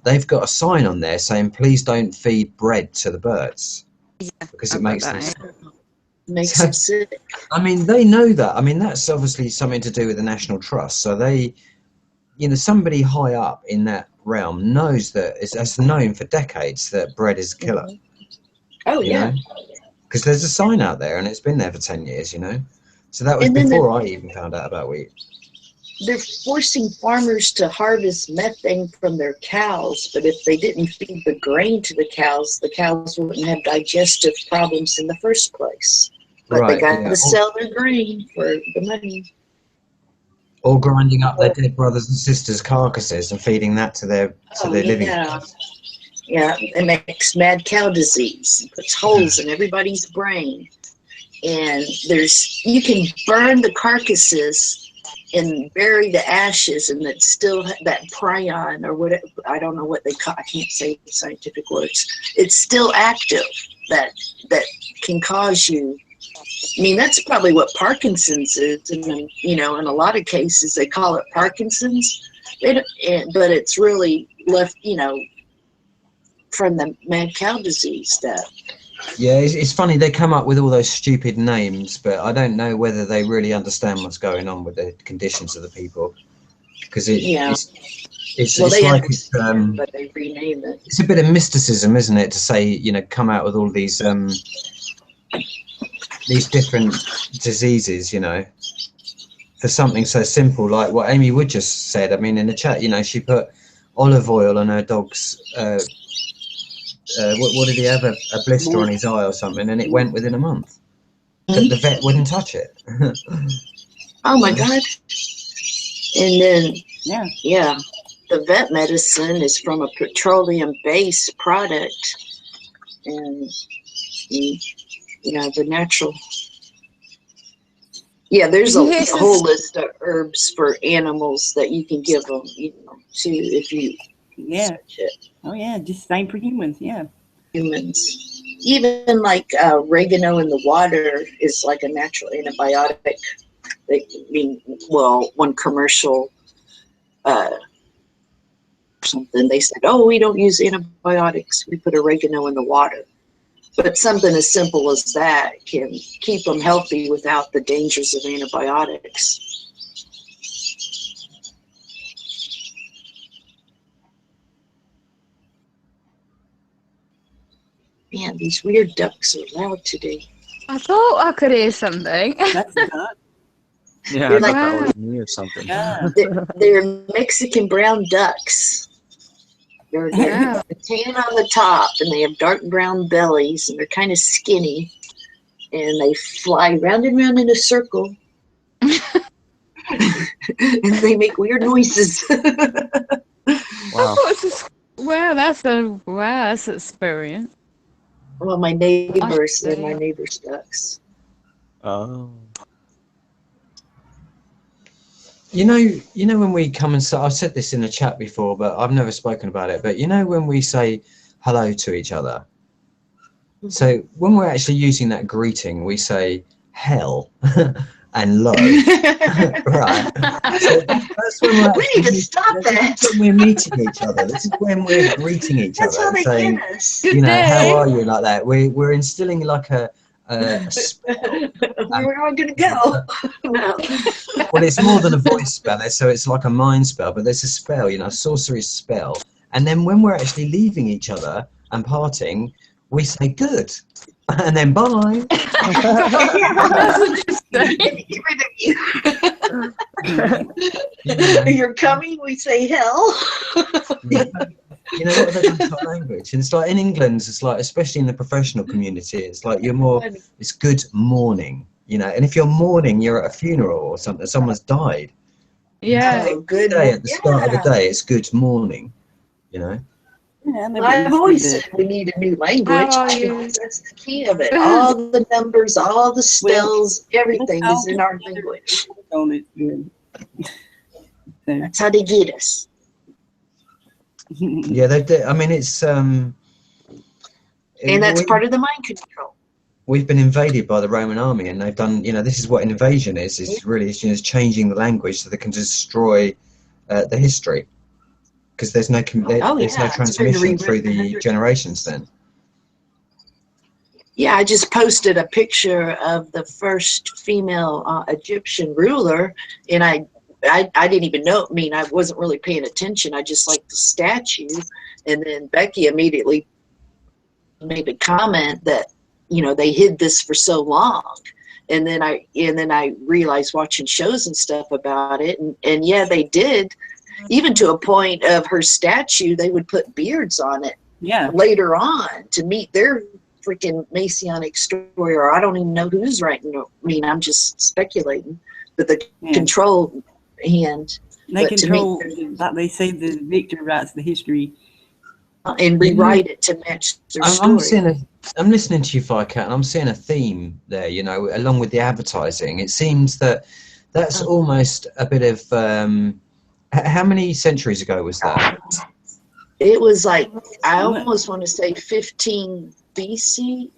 They've got a sign on there saying, "Please don't feed bread to the birds because it
I've got
makes them
that,
sick."
Makes them sick.
I mean, they know that. I mean, that's obviously something to do with the National Trust. So they, you know, somebody high up in that realm knows that it's known for decades that bread is a killer.
Oh,
You
yeah.
know, because there's a sign out there and it's been there for 10 years. You know, so that was
And then
before I even found out about wheat.
they're forcing farmers to harvest methane from their cows, but if they didn't feed the grain to the cows wouldn't have digestive problems in the first place. But they
Right.
got
Yeah.
to sell their grain for the money.
Or grinding up their dead brothers and sisters' carcasses and feeding that to their living.
Yeah. Yeah, it makes mad cow disease. It puts holes in everybody's brain. And you can burn the carcasses and bury the ashes, and that still that prion or whatever, I don't know what they call, I can't say scientific words. It's still active that can cause you. I mean, that's probably what Parkinson's is, and you know, in a lot of cases they call it Parkinson's, but it's really left, you know, from the mad cow disease stuff.
Yeah, it's funny they come up with all those stupid names, but I don't know whether they really understand what's going on with the conditions of the people, because it's
They
like
understand, but they rename it.
it's a bit of mysticism, isn't it, to say, you know, come out with all these different diseases, you know, for something so simple like what Amy Wood just said. I mean, in the chat, you know, she put olive oil on her dog's. What did he have? A blister on his eye or something, and it went within a month. The vet wouldn't touch it.
Oh my God. And then,
Yeah.
the vet medicine is from a petroleum-based product. And, you know, the natural. Yeah, there's a whole list of herbs for animals that you can give them, you know, to if you search it.
Oh, yeah, just same for humans, yeah.
Humans. Even like oregano in the water is like a natural antibiotic. One commercial something, they said, oh, we don't use antibiotics. We put oregano in the water. But something as simple as that can keep them healthy without the dangers of antibiotics. Man, these weird ducks are loud today.
I thought I could hear something.
That's not.
Yeah,
They're
I thought
like-
that was me or something.
Yeah.
They're Mexican brown ducks. They're
Wow.
tan on the top, and they have dark brown bellies, and they're kind of skinny, and they fly round and round in a circle, and they make weird noises.
Wow.
Wow, that's an experience.
Well, my neighbors, they're
see.
my neighbors' ducks.
Oh.
You know when we come and say, I've said this in the chat before, but I've never spoken about it. But you know when we say hello to each other. So when we're actually using that greeting, we say hell and low, right? So that's when we're
We need to stop that.
when we're meeting each other. This is when we're greeting each
That's
other
how
and
they
saying,
get us.
you know, how
day.
are you, like that. We're instilling like a spell.
Where are we going to go? No.
Well, it's more than a voice spell, so it's like a mind spell, but there's a spell, you know, a sorcerer's spell. And then when we're actually leaving each other and parting, we say good, and then bye.
That's interesting.
Get rid of you. You're coming, we say hell.
You know what they've done to our language? And it's like in England, it's like, especially in the professional community, it's like it's good morning, you know. And if you're mourning, you're at a funeral or something, someone's died.
Yeah.
Oh, good.
Day at the start of the
Yeah.
day, it's good morning, you know.
Yeah,
Well, I've always said we need a new language.
How are
I
you?
think that's the key of it. All the numbers, all the spells, everything is in our language.
On it, good. So,
That's how they get us.
Yeah, I mean, it's
And that's part of the mind control.
We've been invaded by the Roman army, and they've done, you know, this is what an invasion is. It's really, you know, it's changing the language so they can destroy the history, because there's no there's no transmission through the generations then.
Yeah, I just posted a picture of the first female Egyptian ruler, and I didn't even know. I mean, I wasn't really paying attention. I just liked the statue, and then Becky immediately made a comment that, you know, they hid this for so long, and then I realized watching shows and stuff about it, and yeah, they did, even to a point of her statue. They would put beards on it
yeah.
later on to meet their freaking Messianic story, or I don't even know who's writing it. I mean, I'm just speculating, but the control hand.
They
but to
control,
me-
like they say, the victor writes the history.
And rewrite it to match their story.
I'm listening to you, Firecat, and I'm seeing a theme there, you know, along with the advertising. It seems that's almost a bit of, how many centuries ago was that?
It was like, I almost want to say 15 BC,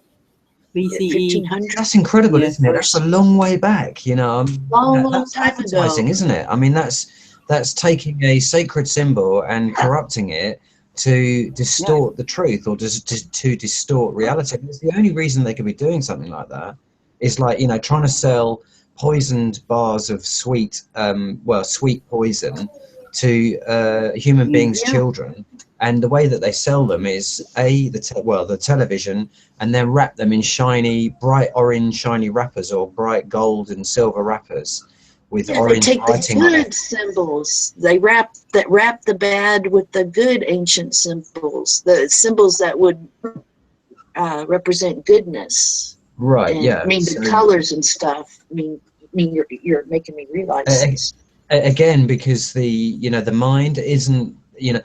BCE.
1500.
That's incredible,
Yeah.
isn't it? That's a long way back, you know.
Long
That's
time
advertising,
ago.
isn't it? I mean, that's taking a sacred symbol and corrupting it to distort the truth, or to distort reality. And it's the only reason they could be doing something like that is, like, you know, trying to sell poisoned bars of sweet poison to human beings' children. And the way that they sell them is the television, and then wrap them in bright orange shiny wrappers, or bright gold and silver wrappers with orange
they take
writing
the
on
good
it.
symbols. They wrap the bad with the good ancient symbols, the symbols that would represent goodness.
Right.
And,
Yeah.
I mean, the colors and stuff. I mean, you're making me realize this.
Again, because the mind isn't, you know,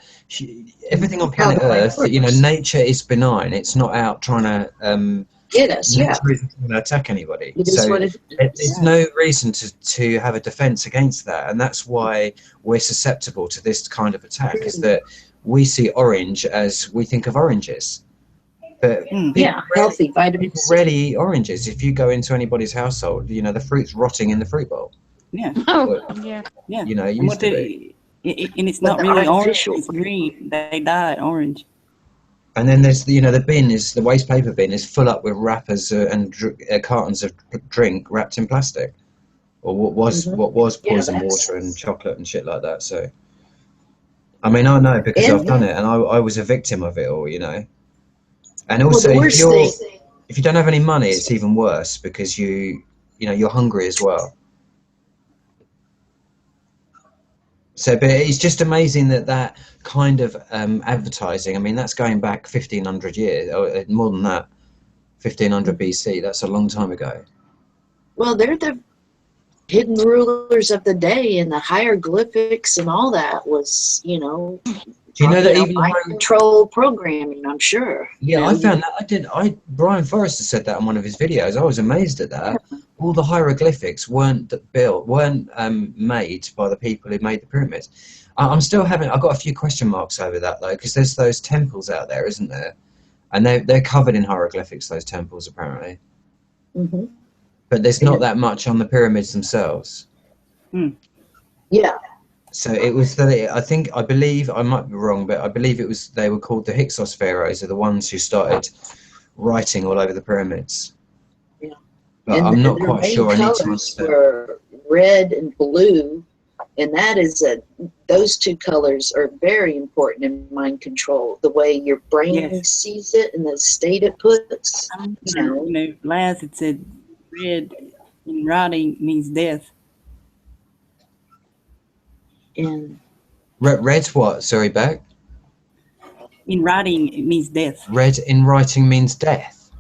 everything on planet Earth, you know, nature is benign. It's not out trying to
Get us,
nature isn't trying to attack anybody.
It is
So
what it is.
there's no reason to have a defense against that, and that's why we're susceptible to this kind of attack, is that we see orange as we think of oranges. But
healthy vitamins.
people rarely eat oranges. If you go into anybody's household, you know, the fruit's rotting in the fruit bowl.
Yeah.
Oh, yeah.
Yeah.
You know, it
And
used to be.
and it's
But
not
the
really orange,
artificial-
it's green. They dye it orange.
And then there's, you know, the waste paper bin is full up with wrappers and cartons of drink wrapped in plastic, or what was poison water and chocolate and shit like that. So, I mean, I know because I've done it, and I was a victim of it all, you know. And also,
the worst thing,
if you don't have any money, it's even worse because you're hungry as well. So, but it's just amazing that kind of advertising. I mean, that's going back 1,500 years, or more than that, 1,500 BC. That's a long time ago.
well, they're the hidden rulers of the day, and the hieroglyphics and all that was,
Do you know that even
mind control programming? I'm sure.
Yeah, I found that. Brian Forrester said that in one of his videos. I was amazed at that. All the hieroglyphics weren't made by the people who made the pyramids. I'm still I've got a few question marks over that though, because there's those temples out there, isn't there? And they're covered in hieroglyphics, those temples apparently.
Mm-hmm.
But there's not that much on the pyramids themselves.
Yeah.
So it was I believe, I might be wrong, but I believe they were called the Hyksos pharaohs, are the ones who started writing all over the pyramids.
Yeah.
But
And
I'm not
their
quite
main
sure. I need to
colors
understand.
were red and blue, and that is those two colors are very important in mind control. The way your brain sees it and the state it puts.
Laz had said red in writing means death.
And
Red's what? Sorry, back.
In writing, it means death.
Red in writing means death.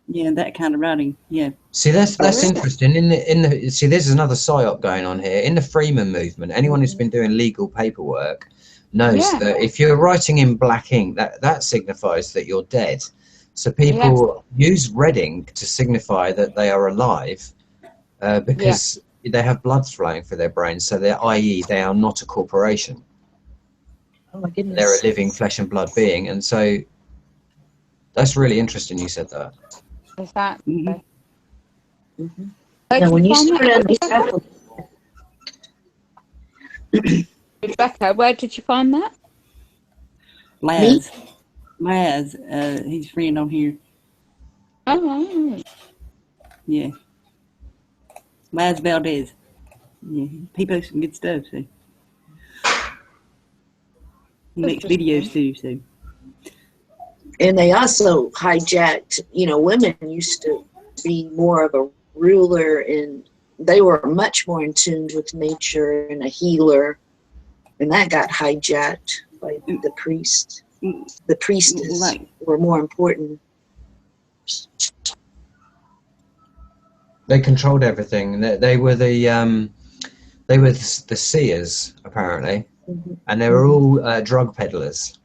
Yeah, that kind of writing. Yeah.
See, that's interesting. See, there's another psyop going on here. In the Freeman movement, anyone who's been doing legal paperwork knows that if you're writing in black ink, that signifies that you're dead. So people use red ink to signify that they are alive, because they have blood flowing through their brains. So i.e., they are not a corporation.
oh my goodness,
They're a living flesh and blood being, and so that's really interesting. You said that.
Is that?
Mm-hmm. Now, when you start
Rebecca, where did you find that?
Laz, he's a friend on here.
Oh,
Yeah. Laz Valdez. Yeah, he posts some good stuff, so. He makes videos too, so.
And they also hijacked, women used to be more of a ruler, and they were much more in tune with nature and a healer, and that got hijacked by the priest. The priestess were more important.
They controlled everything. They were the seers apparently, and they were all drug peddlers.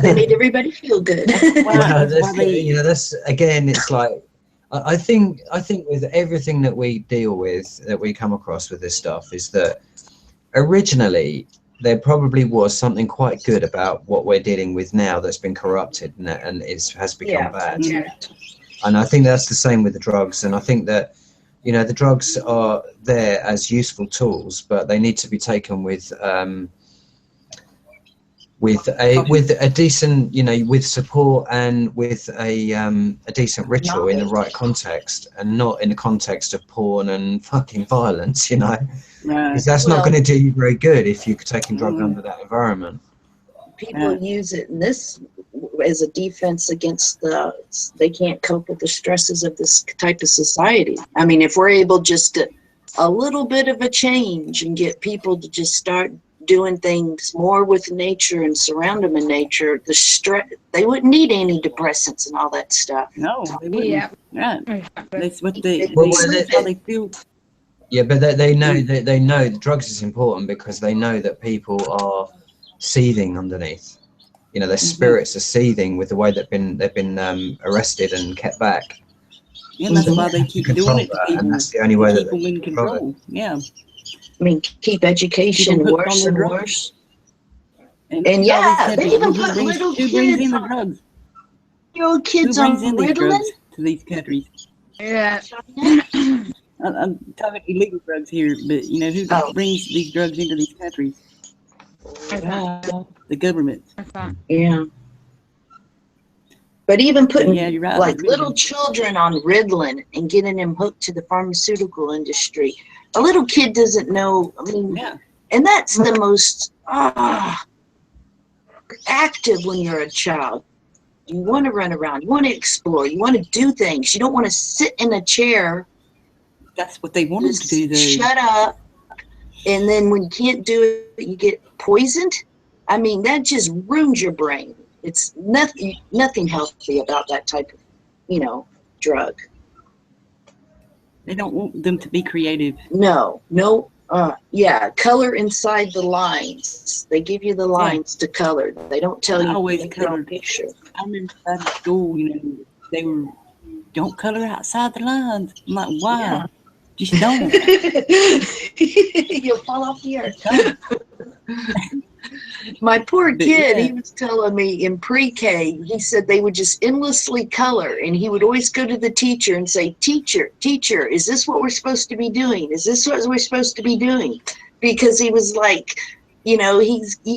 They made everybody feel good.
Well, that's again. It's like I think with everything that we deal with, that we come across with this stuff, is that originally there probably was something quite good about what we're dealing with now that's been corrupted and has become bad. And I think that's the same with the drugs. And I think that, the drugs are there as useful tools, but they need to be taken with a decent, with support and with a decent ritual in the right context, and not in the context of porn and fucking violence, because that's not going to do you very good if you're taking drugs under that environment.
People use it in this as a defense against they can't cope with the stresses of this type of society. I mean, if we're able just to a little bit of a change and get people to just start doing things more with nature and surround them in nature, the stress, they wouldn't need antidepressants and all that stuff.
No, they wouldn't.
Yeah.
Right. That's what they feel.
Yeah, but they know the drugs is important because they know that people are seething underneath. Their spirits are seething with the way they've been arrested and kept back.
Yeah, and that's why they keep doing it to people.
And that's the only way that
people in control. Yeah.
I mean, keep education worse and worse.
And
they even put little kids on. Little kids on Ritalin
to these countries.
Yeah.
I'm talking illegal drugs here, but who brings these drugs into these countries? The government.
Yeah. But even putting
right,
little children on Ritalin and getting them hooked to the pharmaceutical industry, a little kid doesn't know. I mean, and that's the most active when you're a child. You want to run around. You want to explore. You want to do things. You don't want to sit in a chair.
That's what they want them to do, though.
Shut up. And then when you can't do it, you get poisoned. I mean, that just ruins your brain. It's nothing healthy about that type of, drug.
They don't want them to be creative.
No. Color inside the lines. They give you the lines to color. They don't tell you
always
to
color
picture.
I remember back in school, they were, don't color outside the lines. I'm like, why?
Yeah.
Just don't.
You'll fall off the earth. My poor kid, he was telling me in pre-K, he said they would just endlessly color, and he would always go to the teacher and say, teacher, is this what we're supposed to be doing? Is this what we're supposed to be doing? Because he was like, you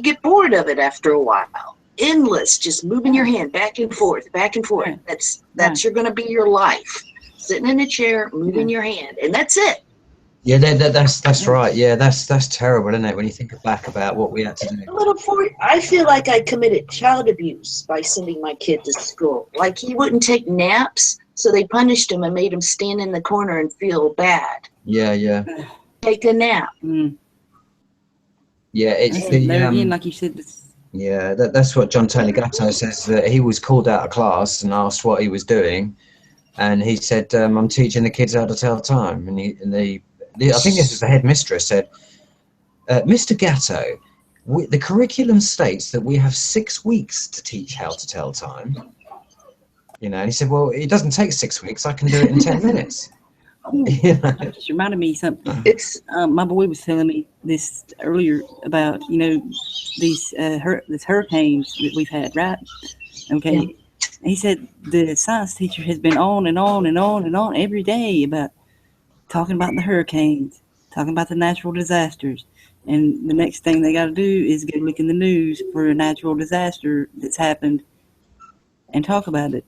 get bored of it after a while. Endless, just moving your hand back and forth, back and forth. That's going to be your life. Sitting in a chair, moving your hand, and that's it.
Yeah, that's right. Yeah, that's terrible, isn't it? When you think back about what we had to do.
I feel like I committed child abuse by sending my kid to school. Like, he wouldn't take naps, so they punished him and made him stand in the corner and feel bad.
Yeah.
Take a nap.
Mm.
Yeah, it's
again, like you said.
Yeah, that's what John Taylor Gatto says, that he was called out of class and asked what he was doing, and he said, "I'm teaching the kids how to tell time." And I think this was the headmistress, said, "Mr. Gatto, the curriculum states that we have 6 weeks to teach how to tell time." And he said, "Well, it doesn't take 6 weeks. I can do it in 10 minutes."
That just reminded me of something.
It's
my boy was telling me this earlier about these hurricanes that we've had, right? Okay. Yeah. He said the science teacher has been on and on and on and on every day about talking about the hurricanes, talking about the natural disasters. And the next thing they got to do is go look in the news for a natural disaster that's happened and talk about it.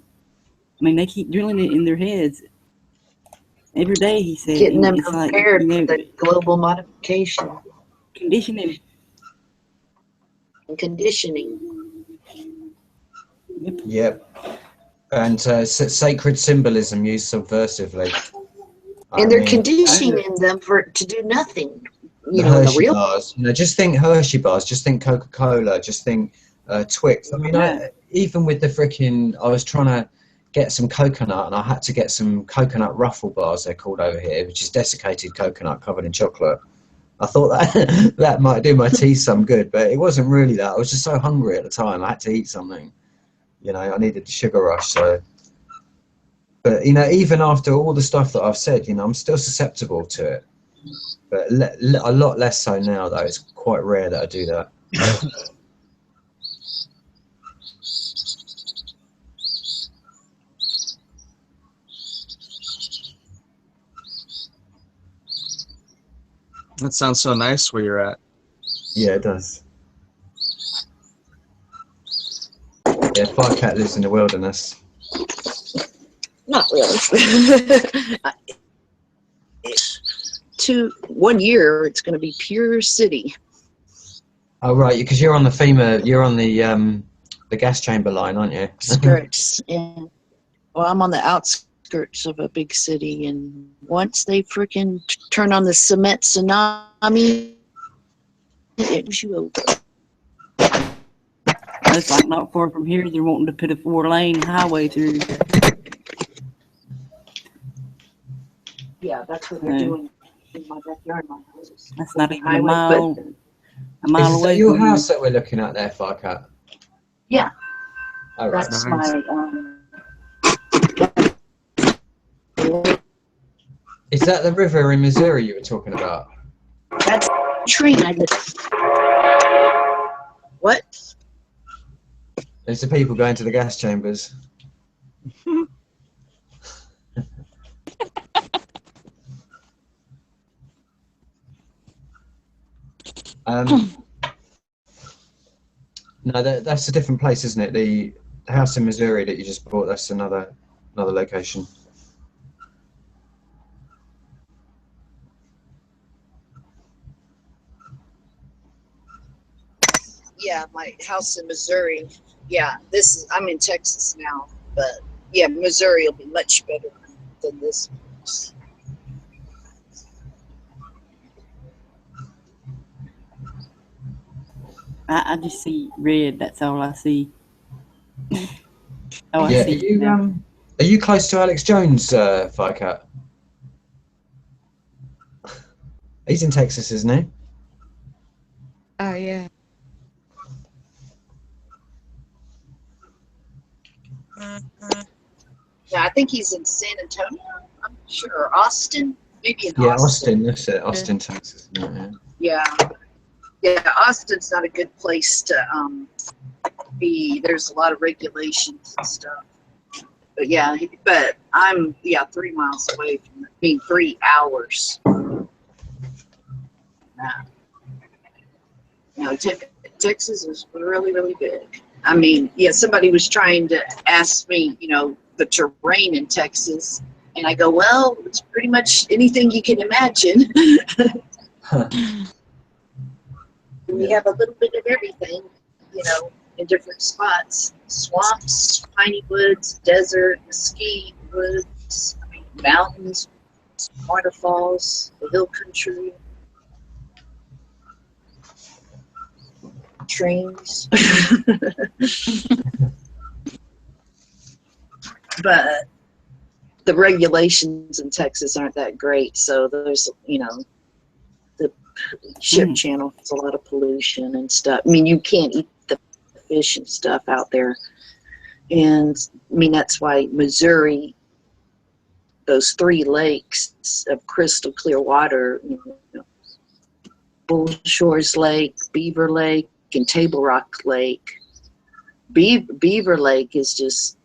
I mean, they keep drilling it in their heads every day, he said.
Getting them prepared for the global modification.
Conditioning.
And conditioning.
Yep. And sacred symbolism used subversively.
And they're conditioning them to do nothing.
The Hershey bars. Just think Hershey bars. Just think Coca-Cola. Just think Twix. I mean, even with the I was trying to get some coconut, and I had to get some coconut ruffle bars, they're called over here, which is desiccated coconut covered in chocolate. I thought that might do my teeth some good, but it wasn't really that. I was just so hungry at the time. I had to eat something. I needed the sugar rush. So, but even after all the stuff that I've said, I'm still susceptible to it. But a lot less so now, though. It's quite rare that I do that.
That sounds so nice where you're at.
Yeah, it does. Yeah, Firecat lives in the wilderness.
Not really. 1 year, it's going to be pure city.
Oh right, because you're on the you're on the gas chamber line, aren't you?
Skirts. And well, I'm on the outskirts of a big city, and once they freaking turn on the cement tsunami, it was you over.
It's like not far from here. They're wanting to put a 4-lane highway through.
Yeah, that's what they're doing in my backyard. My house.
That's not even a mile
Is
away.
Is your house that we're looking at there, Firecat?
Yeah.
Oh, right.
That's
nice.
Is that the river in Missouri you were talking about?
That's the tree I live. What?
There's the people going to the gas chambers. No, that's a different place, isn't it? The house in Missouri that you just bought, that's another location.
Yeah, my house in Missouri. yeah, I'm in Texas now, but yeah, Missouri will be much better than this.
I just see red. That's all I see. Oh,
Yeah,
I see. Now.
are you close to Alex Jones, Firecat? He's in Texas, isn't he?
Oh, yeah.
Yeah, I think he's in San Antonio. I'm sure, or Austin, maybe in
Yeah,
Austin.
That's it. Austin, Texas. Yeah.
Yeah, Austin's not a good place to be. There's a lot of regulations and stuff. But yeah, but I'm 3 miles away from. 3 hours. Texas is really, really big. I mean, yeah, somebody was trying to ask me, the terrain in Texas, and I go, well, it's pretty much anything you can imagine. We have a little bit of everything, in different spots. Swamps, piney woods, desert, mesquite woods, mountains, waterfalls, the hill country, trains. But the regulations in Texas aren't that great, so there's, the ship channel has a lot of pollution and stuff. You can't eat the fish and stuff out there. And, that's why Missouri, those 3 lakes of crystal clear water, Bull Shores Lake, Beaver Lake, and Table Rock Lake. Beaver Lake is just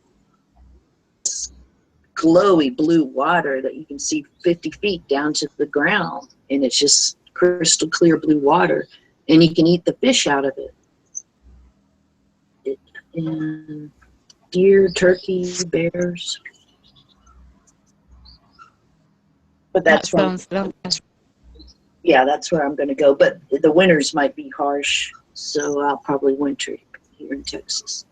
glowy blue water that you can see 50 feet down to the ground, and it's just crystal clear blue water, and you can eat the fish out of it. And deer, turkey, bears. But that's where I'm going to go. But the winters might be harsh, so I'll probably winter here in Texas.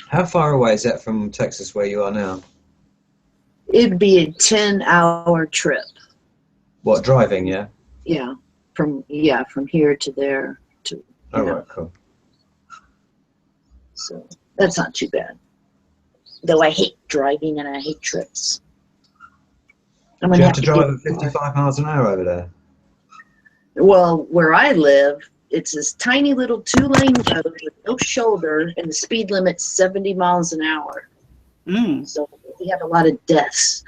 How far away is that from Texas where you are now?
It'd be a 10-hour trip.
What, driving, yeah?
Yeah, from here to there.
Right, cool.
So that's not too bad. Though I hate driving and I hate trips.
Do you have to drive at 55 miles an hour over there?
Well, where I live, it's this tiny little 2-lane road with no shoulder, and the speed limit's 70 miles an hour. So we have a lot of deaths,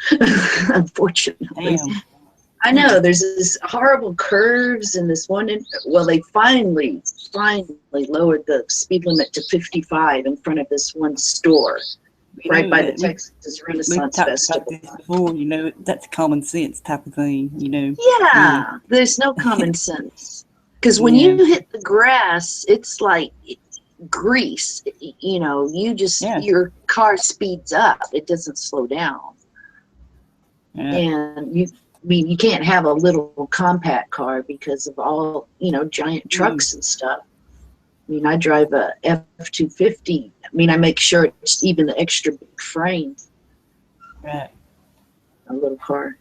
unfortunately.
Damn.
I know, there's this horrible curves and this one. They finally lowered the speed limit to 55 in front of this one store. Right by the Texas Renaissance Festival.
We've talked about this before, that's common sense type of thing,
Yeah, there's no common sense. Because when you hit the grass, it's like grease. Your car speeds up. It doesn't slow down. Yeah. And you can't have a little compact car because of all, giant trucks and stuff. I drive a F-250. I make sure it's even the extra big frame.
Right.
A little car.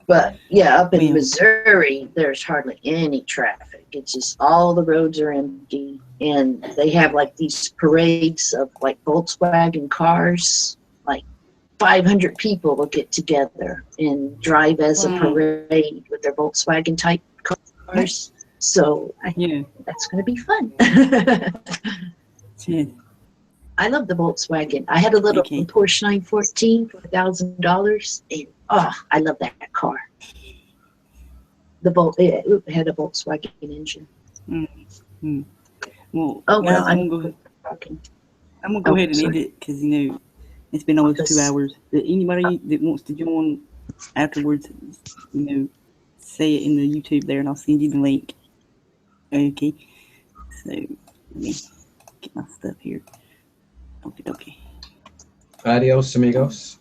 But, yeah, up in Missouri, there's hardly any traffic. It's just all the roads are empty. And they have, these parades of, Volkswagen cars. 500 people will get together and drive as a parade with their Volkswagen-type cars. So I think that's going to be fun. I love the Volkswagen. I had a little Porsche 914 for $1,000, and I love that car. It had a Volkswagen engine.
Mm-hmm. Well,
I'm
gonna go ahead and end it because it's been almost 2 hours. But anybody that wants to join afterwards, say it in the YouTube there, and I'll send you the link. Okay. So let me get my stuff here. Okay.
Adios, amigos.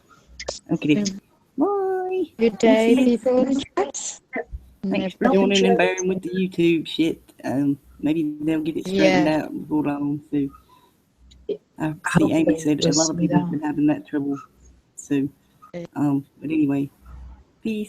Okay. Bye.
Good day, people.
Thanks for
No,
joining and
enjoy.
bearing with the YouTube shit. Maybe they'll get it straightened out before long. So, I see Amy
Hopefully
said a
just
lot of
smooth
people have
out.
been having that trouble. So, but anyway, peace.